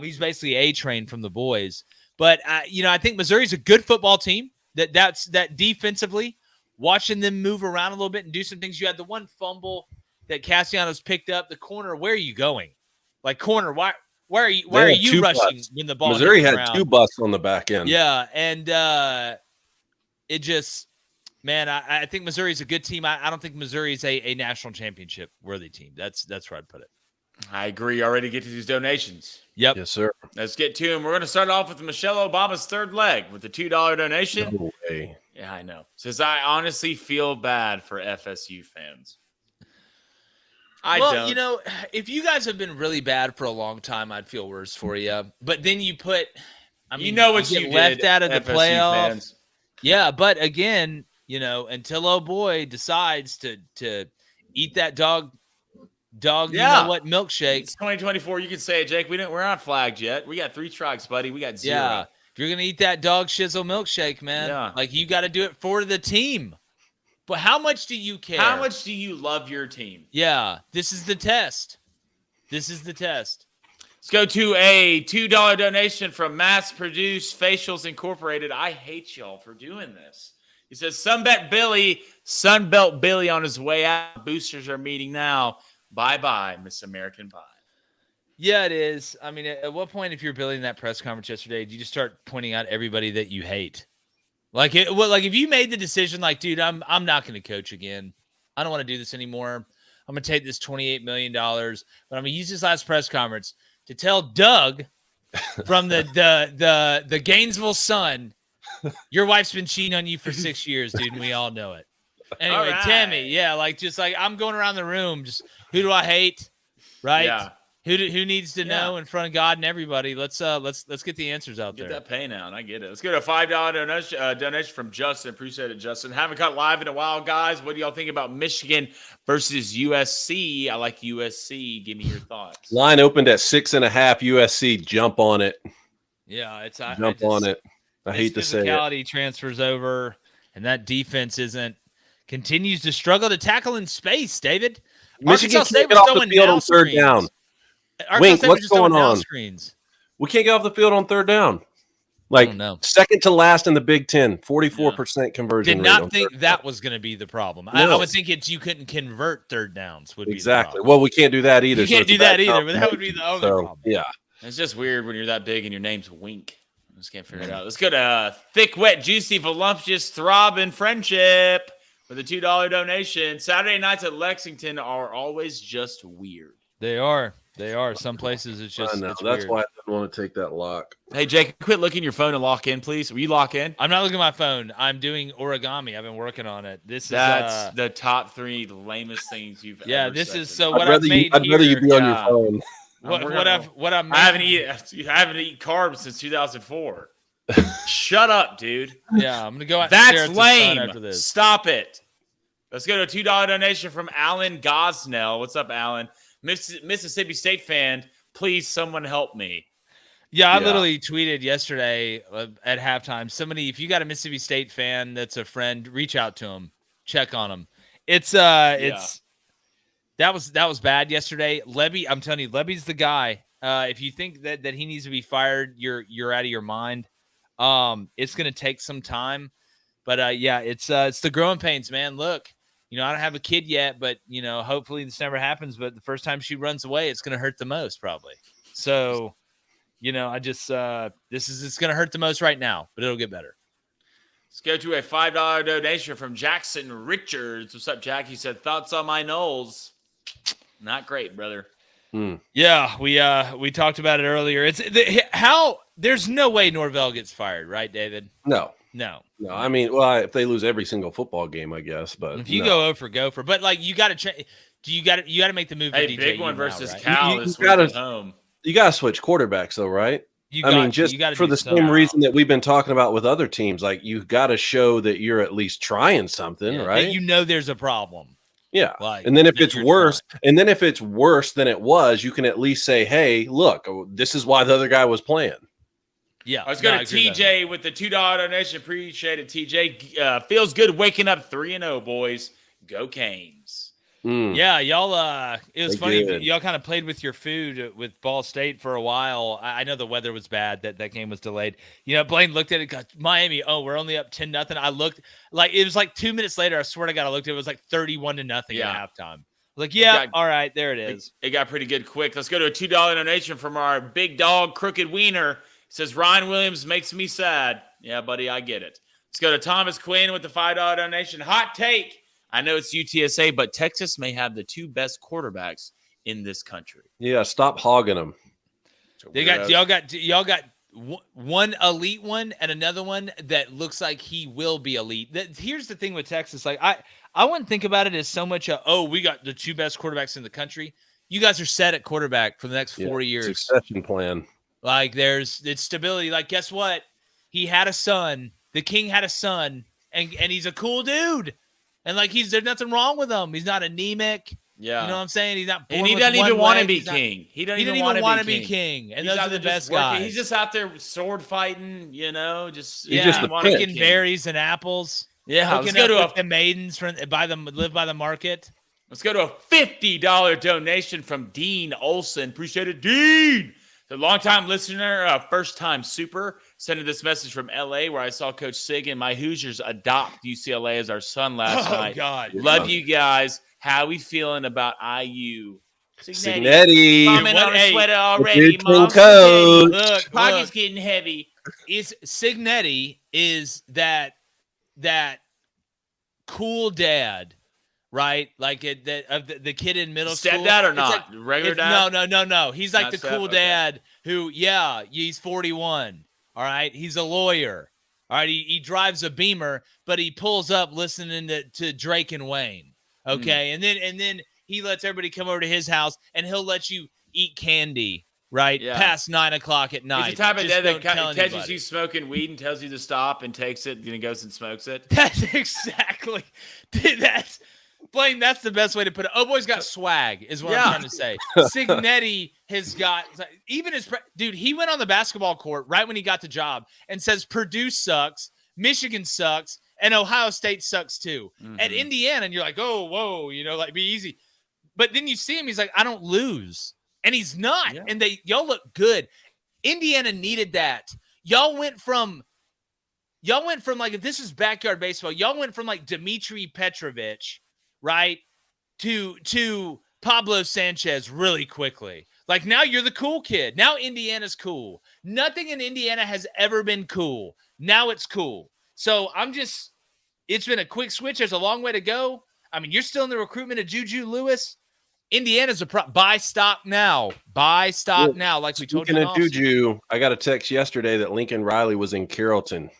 He's basically A-train from the boys. But, I think Missouri's a good football team. That defensively, watching them move around a little bit and do some things. You had the one fumble that Castellanos picked up. The corner, where are you going? Like, corner, why are you rushing when the ball Missouri had 2 busts on the back end. Yeah, and it just – man, I think Missouri's a good team. I don't think Missouri's a national championship worthy team. That's where I'd put it. I agree. Already get to these donations. Yep. Yes, sir. Let's get to them. We're going to start off with Michelle Obama's third leg with the $2 donation. No way. Yeah, I know. Says, I honestly feel bad for FSU fans. I don't. If you guys have been really bad for a long time, I'd feel worse for you. But then you put – what you get left out of the FSU playoffs. Fans. Yeah, but again, until oh boy decides to eat that dog, milkshake. It's 2024. You can say it, Jake. We're not flagged yet. We got 3 strikes, buddy. We got 0. Yeah. If you're gonna eat that dog shizzle milkshake, man, you got to do it for the team. But how much do you care? How much do you love your team? Yeah, this is the test. Let's go to a $2 donation from Mass Produced Facials Incorporated. I hate y'all for doing this. He says, Sunbelt Billy on his way out. Boosters are meeting now. Bye-bye, Miss American Pie. Yeah, it is. I mean, at what point, if you're building that press conference yesterday, do you just start pointing out everybody that you hate? Like if you made the decision, like, dude, I'm not going to coach again. I don't want to do this anymore. I'm going to take this $28 million, but I'm going to use this last press conference to tell Doug from the Gainesville Sun. Your wife's been cheating on you for 6 years, dude, and we all know it. Anyway, right. Tammy, yeah, I'm going around the room. Just who do I hate, right? Yeah. Who needs to know in front of God and everybody? Let's get the answers out there. Get that pay now, and I get it. Let's go to a $5 donation from Justin. Appreciate it, Justin. Haven't caught live in a while, guys. What do y'all think about Michigan versus USC? I like USC. Give me your thoughts. Line opened at 6.5. USC. Jump on it. Yeah, Jump on it. I hate to say it. Physicality transfers over, and that defense continues to struggle to tackle in space, David. Michigan can't get off the field on third down. Wink, what's going on? We can't get off the field on third down. Second to last in the Big Ten, 44% conversion rate. Did not think that was going to be the I would think you couldn't convert third downs. Exactly. Well, we can't do that either. You can't do that either, but that would be the only problem. Yeah. It's just weird when you're that big and your name's Wink. I just can't figure it out. Let's go to Thick, Wet, Juicy, Voluptuous, Throbbing Friendship with a $2 donation. Saturday nights at Lexington are always just weird. They are. Some places it's just that's weird. why I didn't want to take that lock. Hey, Jake, quit looking your phone and lock in, please. Will you lock in? I'm not looking at my phone. I'm doing origami. I've been working on it. That's the top 3 lamest things you've ever this said is so what I've made I'd rather you be on your phone. I haven't eaten carbs since 2004. Shut up, dude. Yeah, I'm gonna go out. That's lame. After this. Stop it. Let's go to a $2 donation from Alan Gosnell. What's up, Alan? Mississippi State fan. Please, someone help me. Yeah, I literally tweeted yesterday at halftime. Somebody, if you got a Mississippi State fan that's a friend, reach out to him, check on him. That was bad yesterday. Lebby, I'm telling you, Lebby's the guy. If you think that he needs to be fired, you're out of your mind. It's gonna take some time, but it's the growing pains, man. Look, I don't have a kid yet, but hopefully this never happens. But the first time she runs away, it's gonna hurt the most, probably. So, it's gonna hurt the most right now, but it'll get better. Let's go to a $5 donation from Jackson Richards. What's up, Jack? He said, thoughts on my Knowles? Not great, brother. Yeah, we talked about it earlier. There's no way Norvell gets fired, right, David? No. I mean, if they lose every single football game, I guess. But if you go gopher. But you got to you got to make the move. Hey, DJ big one versus right? Cal is home. You got to switch quarterbacks, though, right? Just for the same reason that we've been talking about with other teams, you got to show that you're at least trying something, right? That there's a problem. Yeah. And then if it's worse than it was, you can at least say, hey, look, this is why the other guy was playing. Yeah. Let's go to TJ with the $2 donation. Appreciate it, TJ. Feels good waking up 3-0, boys. Go Canes. Yeah, y'all. It was funny. Y'all kind of played with your food with Ball State for a while. I know the weather was bad. That game was delayed. Blaine looked at it. Got Miami. Oh, we're only up 10-0. I looked it was 2 minutes later. I swear to God, I looked. It was 31-0 at halftime. All right, there it is. It got pretty good quick. Let's go to a $2 donation from our big dog, Crooked Wiener. It says Ryan Williams makes me sad. Yeah, buddy, I get it. Let's go to Thomas Quinn with the $5 donation. Hot take. I know it's UTSA, but Texas may have the 2 best quarterbacks in this country. Yeah, stop hogging them. Y'all got one elite one and another one that looks like he will be elite. Here's the thing with Texas. I wouldn't think about it as so much we got the 2 best quarterbacks in the country. You guys are set at quarterback for the next 4 years. Succession plan. It's stability. Guess what? He had a son. The king had a son, and he's a cool dude. And there's nothing wrong with him. He's not anemic. Yeah. You know what I'm saying? He's not. And he doesn't even want to be king. He doesn't even want to be king. And those are the best guys. He's just out there sword fighting, just picking berries and apples. Yeah. Let's go to the maidens live by the market. Let's go to a $50 donation from Dean Olson. Appreciate it, Dean. The longtime listener, first-time super, sending this message from L.A. where I saw Coach Sig and my Hoosiers adopt UCLA as our son last night. Oh, God. Love you guys. How we feeling about IU? Signetti. Comment on the sweater already, Mom. Look, pocket's getting heavy. Signetti is that cool dad right? Like the kid in middle school. Stepdad or not? Like, regular dad? No. He's like Not the step? cool Okay. dad who, he's 41. All right. He's a lawyer. All right. He drives a Beamer, but he pulls up listening to Drake and Wayne. Okay. And then he lets everybody come over to his house and he'll let you eat candy, right? Yeah. Past 9 o'clock at night. He's the type of dad that catches anybody. you smoking weed and tells you to stop and takes it and then goes and smokes it. That's exactly. Dude, Blaine, that's the best way to put it. Oh, boy's got swag, is what I'm trying to say. Signetti has got, even dude, he went on the basketball court right when he got the job and says Purdue sucks, Michigan sucks, and Ohio State sucks too. At Indiana, and you're like, oh, whoa, like be easy. But then you see him, he's like, I don't lose. And he's not. Yeah. And y'all look good. Indiana needed that. Y'all went from like, if this is backyard baseball, y'all went from like Dmitry Petrovic, right, to Pablo Sanchez really quickly. Like, now you're the cool kid. Now Indiana's cool. Nothing in Indiana has ever been cool. Now it's cool. So it's been a quick switch. There's a long way to go. I mean, you're still in the recruitment of Juju Lewis. Indiana's buy stock now. Buy stock now, like we told you. Speaking of Juju, I got a text yesterday that Lincoln Riley was in Carrollton.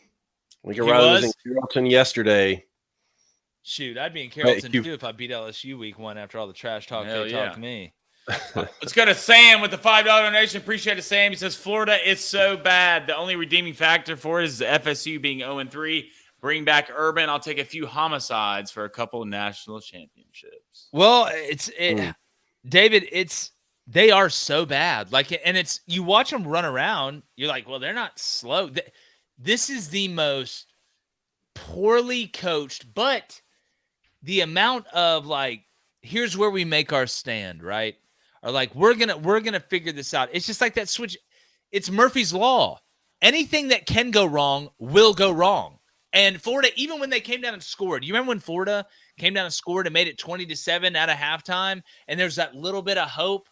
Lincoln Riley was in Carrollton yesterday. Shoot, I'd be in Carrollton too if I beat LSU week 1 after all the trash talk they talked to me. Let's go to Sam with the $5 donation. Appreciate it, Sam. He says, Florida is so bad. The only redeeming factor for it is the FSU being 0-3. Bring back Urban. I'll take a few homicides for a couple of national championships. Well, David, they are so bad. Like, and you watch them run around. You're like, well, they're not slow. This is the most poorly coached, but the amount of like, here's where we make our stand, right? Or like, we're gonna figure this out. It's just like that switch. It's Murphy's Law. Anything that can go wrong will go wrong. And Florida, even when they came down and scored, you remember when Florida came down and scored and made it 20-7 at a halftime? And there's that little bit of hope,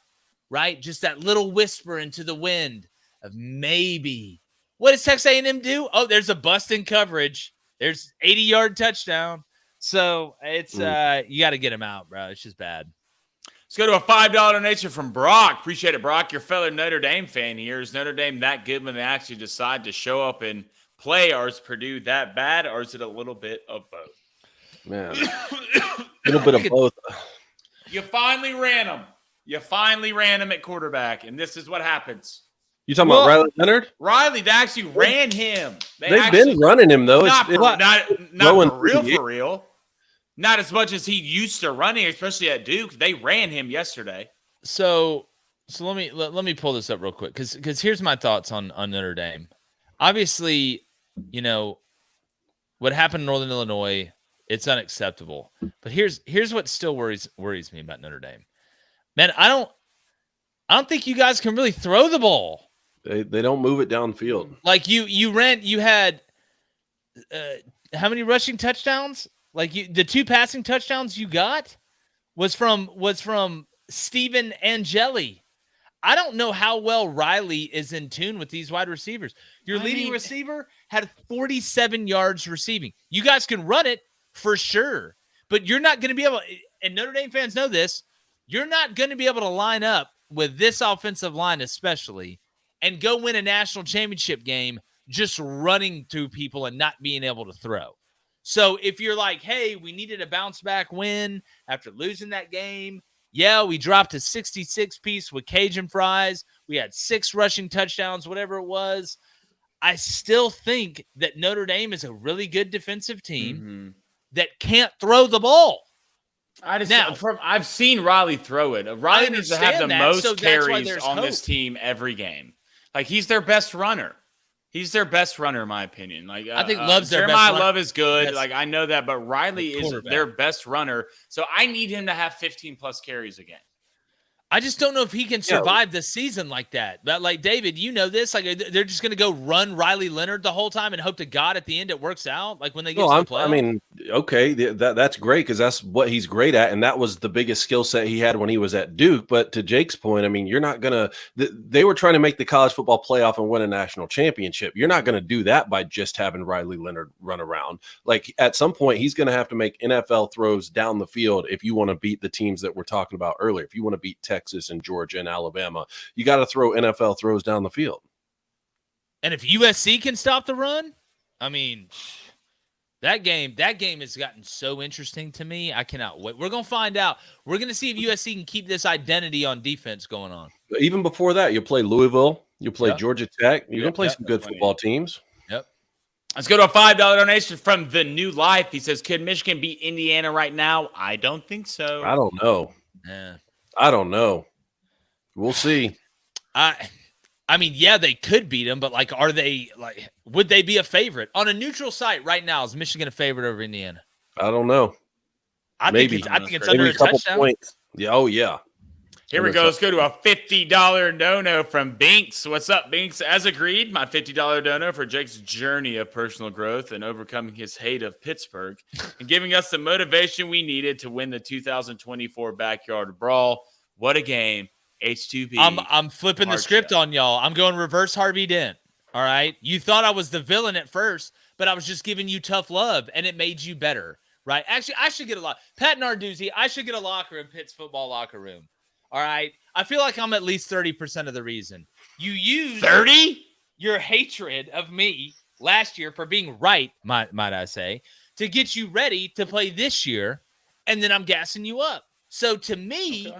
right? Just that little whisper into the wind of maybe. What does Texas A&M do? Oh, there's a bust in coverage. There's 80-yard touchdown. So it's you got to get him out, bro. It's just bad. Let's go to a $5 donation from Brock. Appreciate it, Brock. Your fellow Notre Dame fan here. Is Notre Dame that good when they actually decide to show up and play, or is Purdue that bad, or is it a little bit of both? Man, a little bit of both. You finally ran them. You finally ran him at quarterback, and this is what happens. You talking about Riley Leonard? Riley, they actually ran him. They've been running him, though. Not for real. Not as much as he used to running, especially at Duke. They ran him yesterday. So let me pull this up real quick, because here's my thoughts on Notre Dame. Obviously, what happened in Northern Illinois, it's unacceptable. But here's what still worries me about Notre Dame. Man, I don't think you guys can really throw the ball. They don't move it downfield. Like you had how many rushing touchdowns? Like the 2 passing touchdowns you got was from Steven Angeli. I don't know how well Riley is in tune with these wide receivers. Your leading receiver had 47 yards receiving. You guys can run it for sure, but you're not going to be able, and Notre Dame fans know this, you're not going to be able to line up with this offensive line especially and go win a national championship game just running through people and not being able to throw. So if you're like, hey, we needed a bounce back win after losing that game. Yeah, we dropped a 66-piece with Cajun fries. We had 6 rushing touchdowns, whatever it was. I still think that Notre Dame is a really good defensive team that can't throw the ball. I've seen Riley throw it. Riley needs to have the most carries on this team every game. Like, he's their best runner. He's their best runner, in my opinion. Like, I think Love's their best Jeremiah Love is good. Like, I know that, but Riley is their best runner. So I need him to have 15-plus carries a game. I just don't know if he can survive this season like that. But like David, you know this. Like they're just going to go run Riley Leonard the whole time and hope to God at the end it works out. Like when they get to the playoffs. I mean, okay, that's great because that's what he's great at, and that was the biggest skill set he had when he was at Duke. But to Jake's point, I mean, you're not gonna. They were trying to make the college football playoff and win a national championship. You're not going to do that by just having Riley Leonard run around. Like at some point, he's going to have to make NFL throws down the field if you want to beat the teams that we're talking about earlier. If you want to beat Texas and Georgia and Alabama, you got to throw NFL throws down the field. And if USC can stop the run, I mean, that game has gotten so interesting to me. I cannot wait. We're going to find out. We're going to see if USC can keep this identity on defense going on. Even before that, you'll play Louisville, you'll play Georgia Tech. You're going to play some good football teams. Yep. Let's go to a $5 donation from The New Life. He says, "Could Michigan beat Indiana right now?" I don't think so. I don't know. Yeah. I don't know. We'll see. I mean, yeah, they could beat them, but like, are they like? Would they be a favorite on a neutral site right now? Is Michigan a favorite over Indiana? I don't know. I think it's under a touchdown. Points. Yeah. Oh yeah. Here we go. Let's go to a $50 dono from Binks. What's up, Binks? As agreed, my $50 dono for Jake's journey of personal growth and overcoming his hate of Pittsburgh and giving us the motivation we needed to win the 2024 Backyard Brawl. What a game. H2P. I'm flipping the script on y'all. I'm going reverse Harvey Dent. All right. You thought I was the villain at first, but I was just giving you tough love, and it made you better. Right? Actually, I should get a lot. Pat Narduzzi, I should get a locker in Pitt's football locker room. All right. I feel like I'm at least 30% of the reason. You used 30? Your hatred of me last year for being right, might I say, to get you ready to play this year, and then I'm gassing you up. So to me,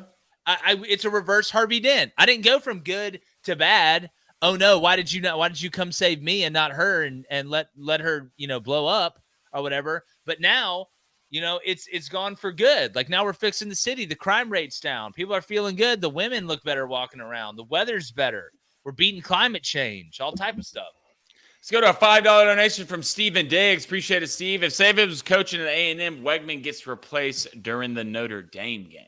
it's a reverse Harvey Dent. I didn't go from good to bad. Oh no, why did you come save me and not her and let her, blow up or whatever? But now, it's gone for good. Like now we're fixing the city. The crime rate's down. People are feeling good. The women look better walking around. The weather's better. We're beating climate change, all type of stuff. Let's go to a $5 donation from Stephen Diggs. Appreciate it, Steve. If Saban was coaching at A&M, Wegman gets replaced during the Notre Dame game.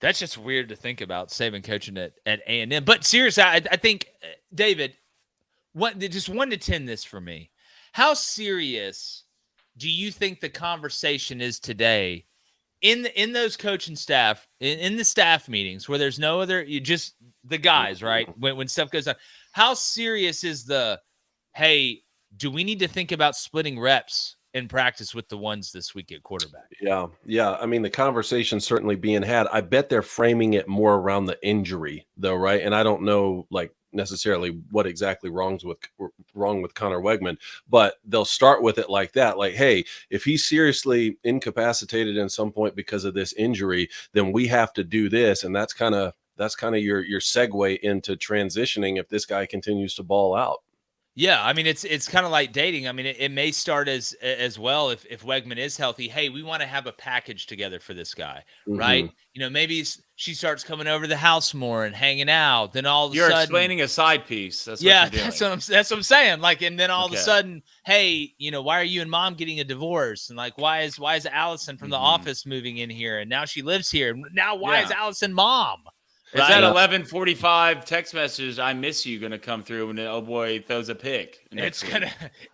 That's just weird to think about, Saban coaching at A&M. But seriously, I think, David, just 1 to 10 this for me. How serious do you think the conversation is today in those coaching staff, in the staff meetings where there's no other, just the guys, right? When stuff goes on, how serious is hey, do we need to think about splitting reps in practice with the ones this week at quarterback? Yeah. I mean, the conversation's certainly being had. I bet they're framing it more around the injury, though, right? And I don't know, necessarily what exactly wrong with Connor Wegman, but they'll start with it like that. Like, hey, if he's seriously incapacitated at some point because of this injury, then we have to do this, and that's kind of your segue into transitioning if this guy continues to ball out. Yeah, I mean, it's kind of like dating. I mean, it may start as well if Wegman is healthy. Hey, we want to have a package together for this guy, right? Maybe she starts coming over to the house more and hanging out. Then all of a sudden, you're explaining a side piece. That's what you're doing. That's what I'm saying. Like, and then all of a sudden, hey, why are you and mom getting a divorce? And like, why is Allison from the office moving in here? And now she lives here. Now, why is Allison mom? Is that 11:45 text message? I miss you. Going to come through when the old boy throws a pick.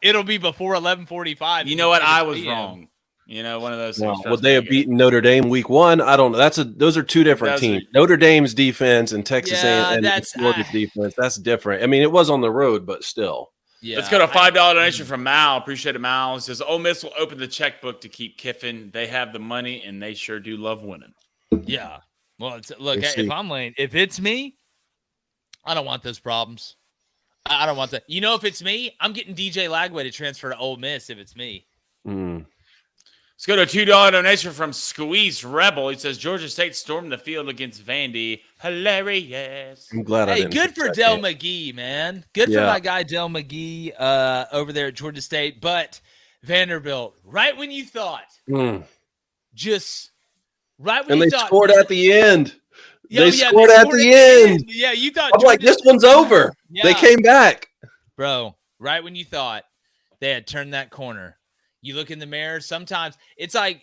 It'll be before 11:45. You know what? I was wrong. One of those things. Would they have beaten Notre Dame week 1? I don't know. Those are two different teams. Notre Dame's defense and Texas A&M Florida's defense. That's different. I mean, it was on the road, but still. Yeah, let's go to a $5 donation from Mal. Appreciate it, Mal. It says, Ole Miss will open the checkbook to keep Kiffin. They have the money, and they sure do love winning. Yeah. Well, if it's me, I don't want those problems. I don't want that. If it's me, I'm getting DJ Lagway to transfer to Ole Miss if it's me. Let's go to a $2 donation from Squeeze Rebel. He says, Georgia State stormed the field against Vandy. Hilarious. I'm glad Hey, good for Del McGee, man. Good for my guy Del McGee over there at Georgia State. But Vanderbilt, right when you thought, they scored at the end. They scored at the end. Yeah, you thought. I'm like, this one's over. Yeah. They came back. Bro, right when you thought they had turned that corner, you look in the mirror. Sometimes it's like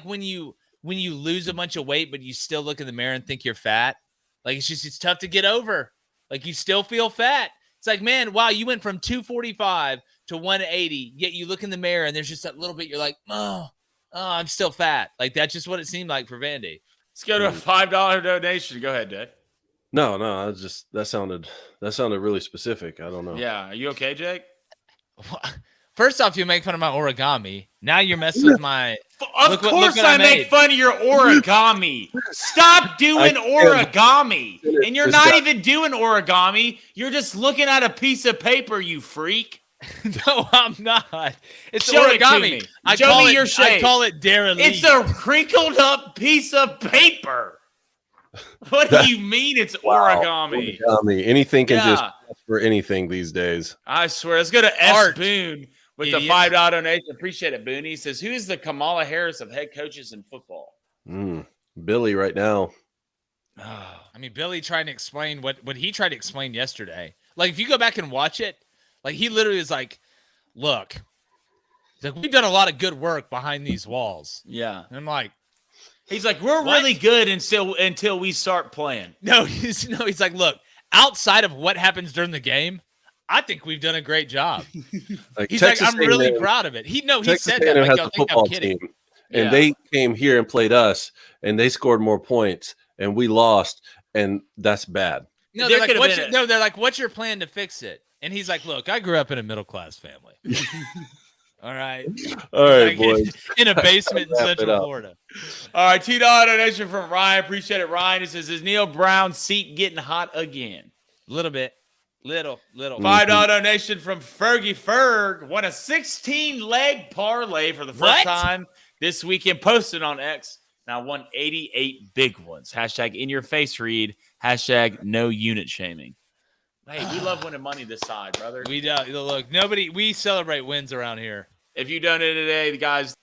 when when you lose a bunch of weight, but you still look in the mirror and think you're fat. Like, it's tough to get over. Like, you still feel fat. It's like, man, wow, you went from 245 to 180, yet you look in the mirror and there's just that little bit. You're like, oh, I'm still fat. Like, that's just what it seemed like for Vandy. Let's go to a $5 donation. Go ahead, Dave. No, that sounded really specific. I don't know. Yeah. Are you okay, Jake? First off, you make fun of my origami. Now you're messing with my. Of course, I make fun of your origami. Stop doing origami. And you're not even doing origami. You're just looking at a piece of paper, you freak. No, I'm not. It's Show origami. It to me. Show me your shape. I call it derelict. It's a crinkled up piece of paper. What do you mean it's origami? Origami. Anything can just for anything these days. I swear. Let's go to S. Boone with the $5 donation. Appreciate it, Boone. He says, who is the Kamala Harris of head coaches in football? Billy right now. I mean, Billy trying to explain what he tried to explain yesterday. Like, if you go back and watch it, like, he literally was like, look, he's like, we've done a lot of good work behind these walls. Yeah. And I'm like, he's like, we're really good until we start playing. No, he's like, look, outside of what happens during the game, I think we've done a great job. He's Texas like, I'm really proud of it. He said that. Like, has a football team, and they came here and played us, and they scored more points, and we lost, and that's bad. No, they're like, what's your plan to fix it? And he's like, look, I grew up in a middle-class family. All right, boys. In a basement in Central Florida. All right, $2 donation from Ryan. Appreciate it, Ryan. He says, is Neil Brown's seat getting hot again? A little bit. Little. $5 donation from Fergie Ferg. Won a 16-leg parlay for the first time this weekend. Posted on X. Now won 88 big ones. Hashtag in your face read. Hashtag no unit shaming. Hey, we love winning money this side, brother. We do. Look, we celebrate wins around here. If you done it today, the guys.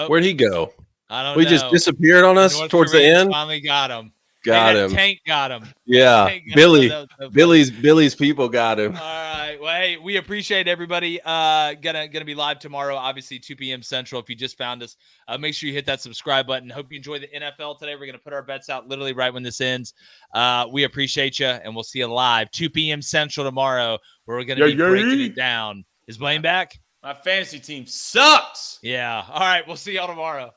Where'd he go? I don't know. We just disappeared on us towards the end. Finally got him. Got him. Tank got him. Yeah. Billy's people got him. All right. Well, hey, we appreciate everybody. Gonna be live tomorrow, obviously 2 p.m. Central. If you just found us, make sure you hit that subscribe button. Hope you enjoy the NFL today. We're gonna put our bets out literally right when this ends. We appreciate you, and we'll see you live 2 p.m. Central tomorrow, where we're gonna be breaking it down. Is Blaine back? My fantasy team sucks. Yeah. All right. We'll see y'all tomorrow.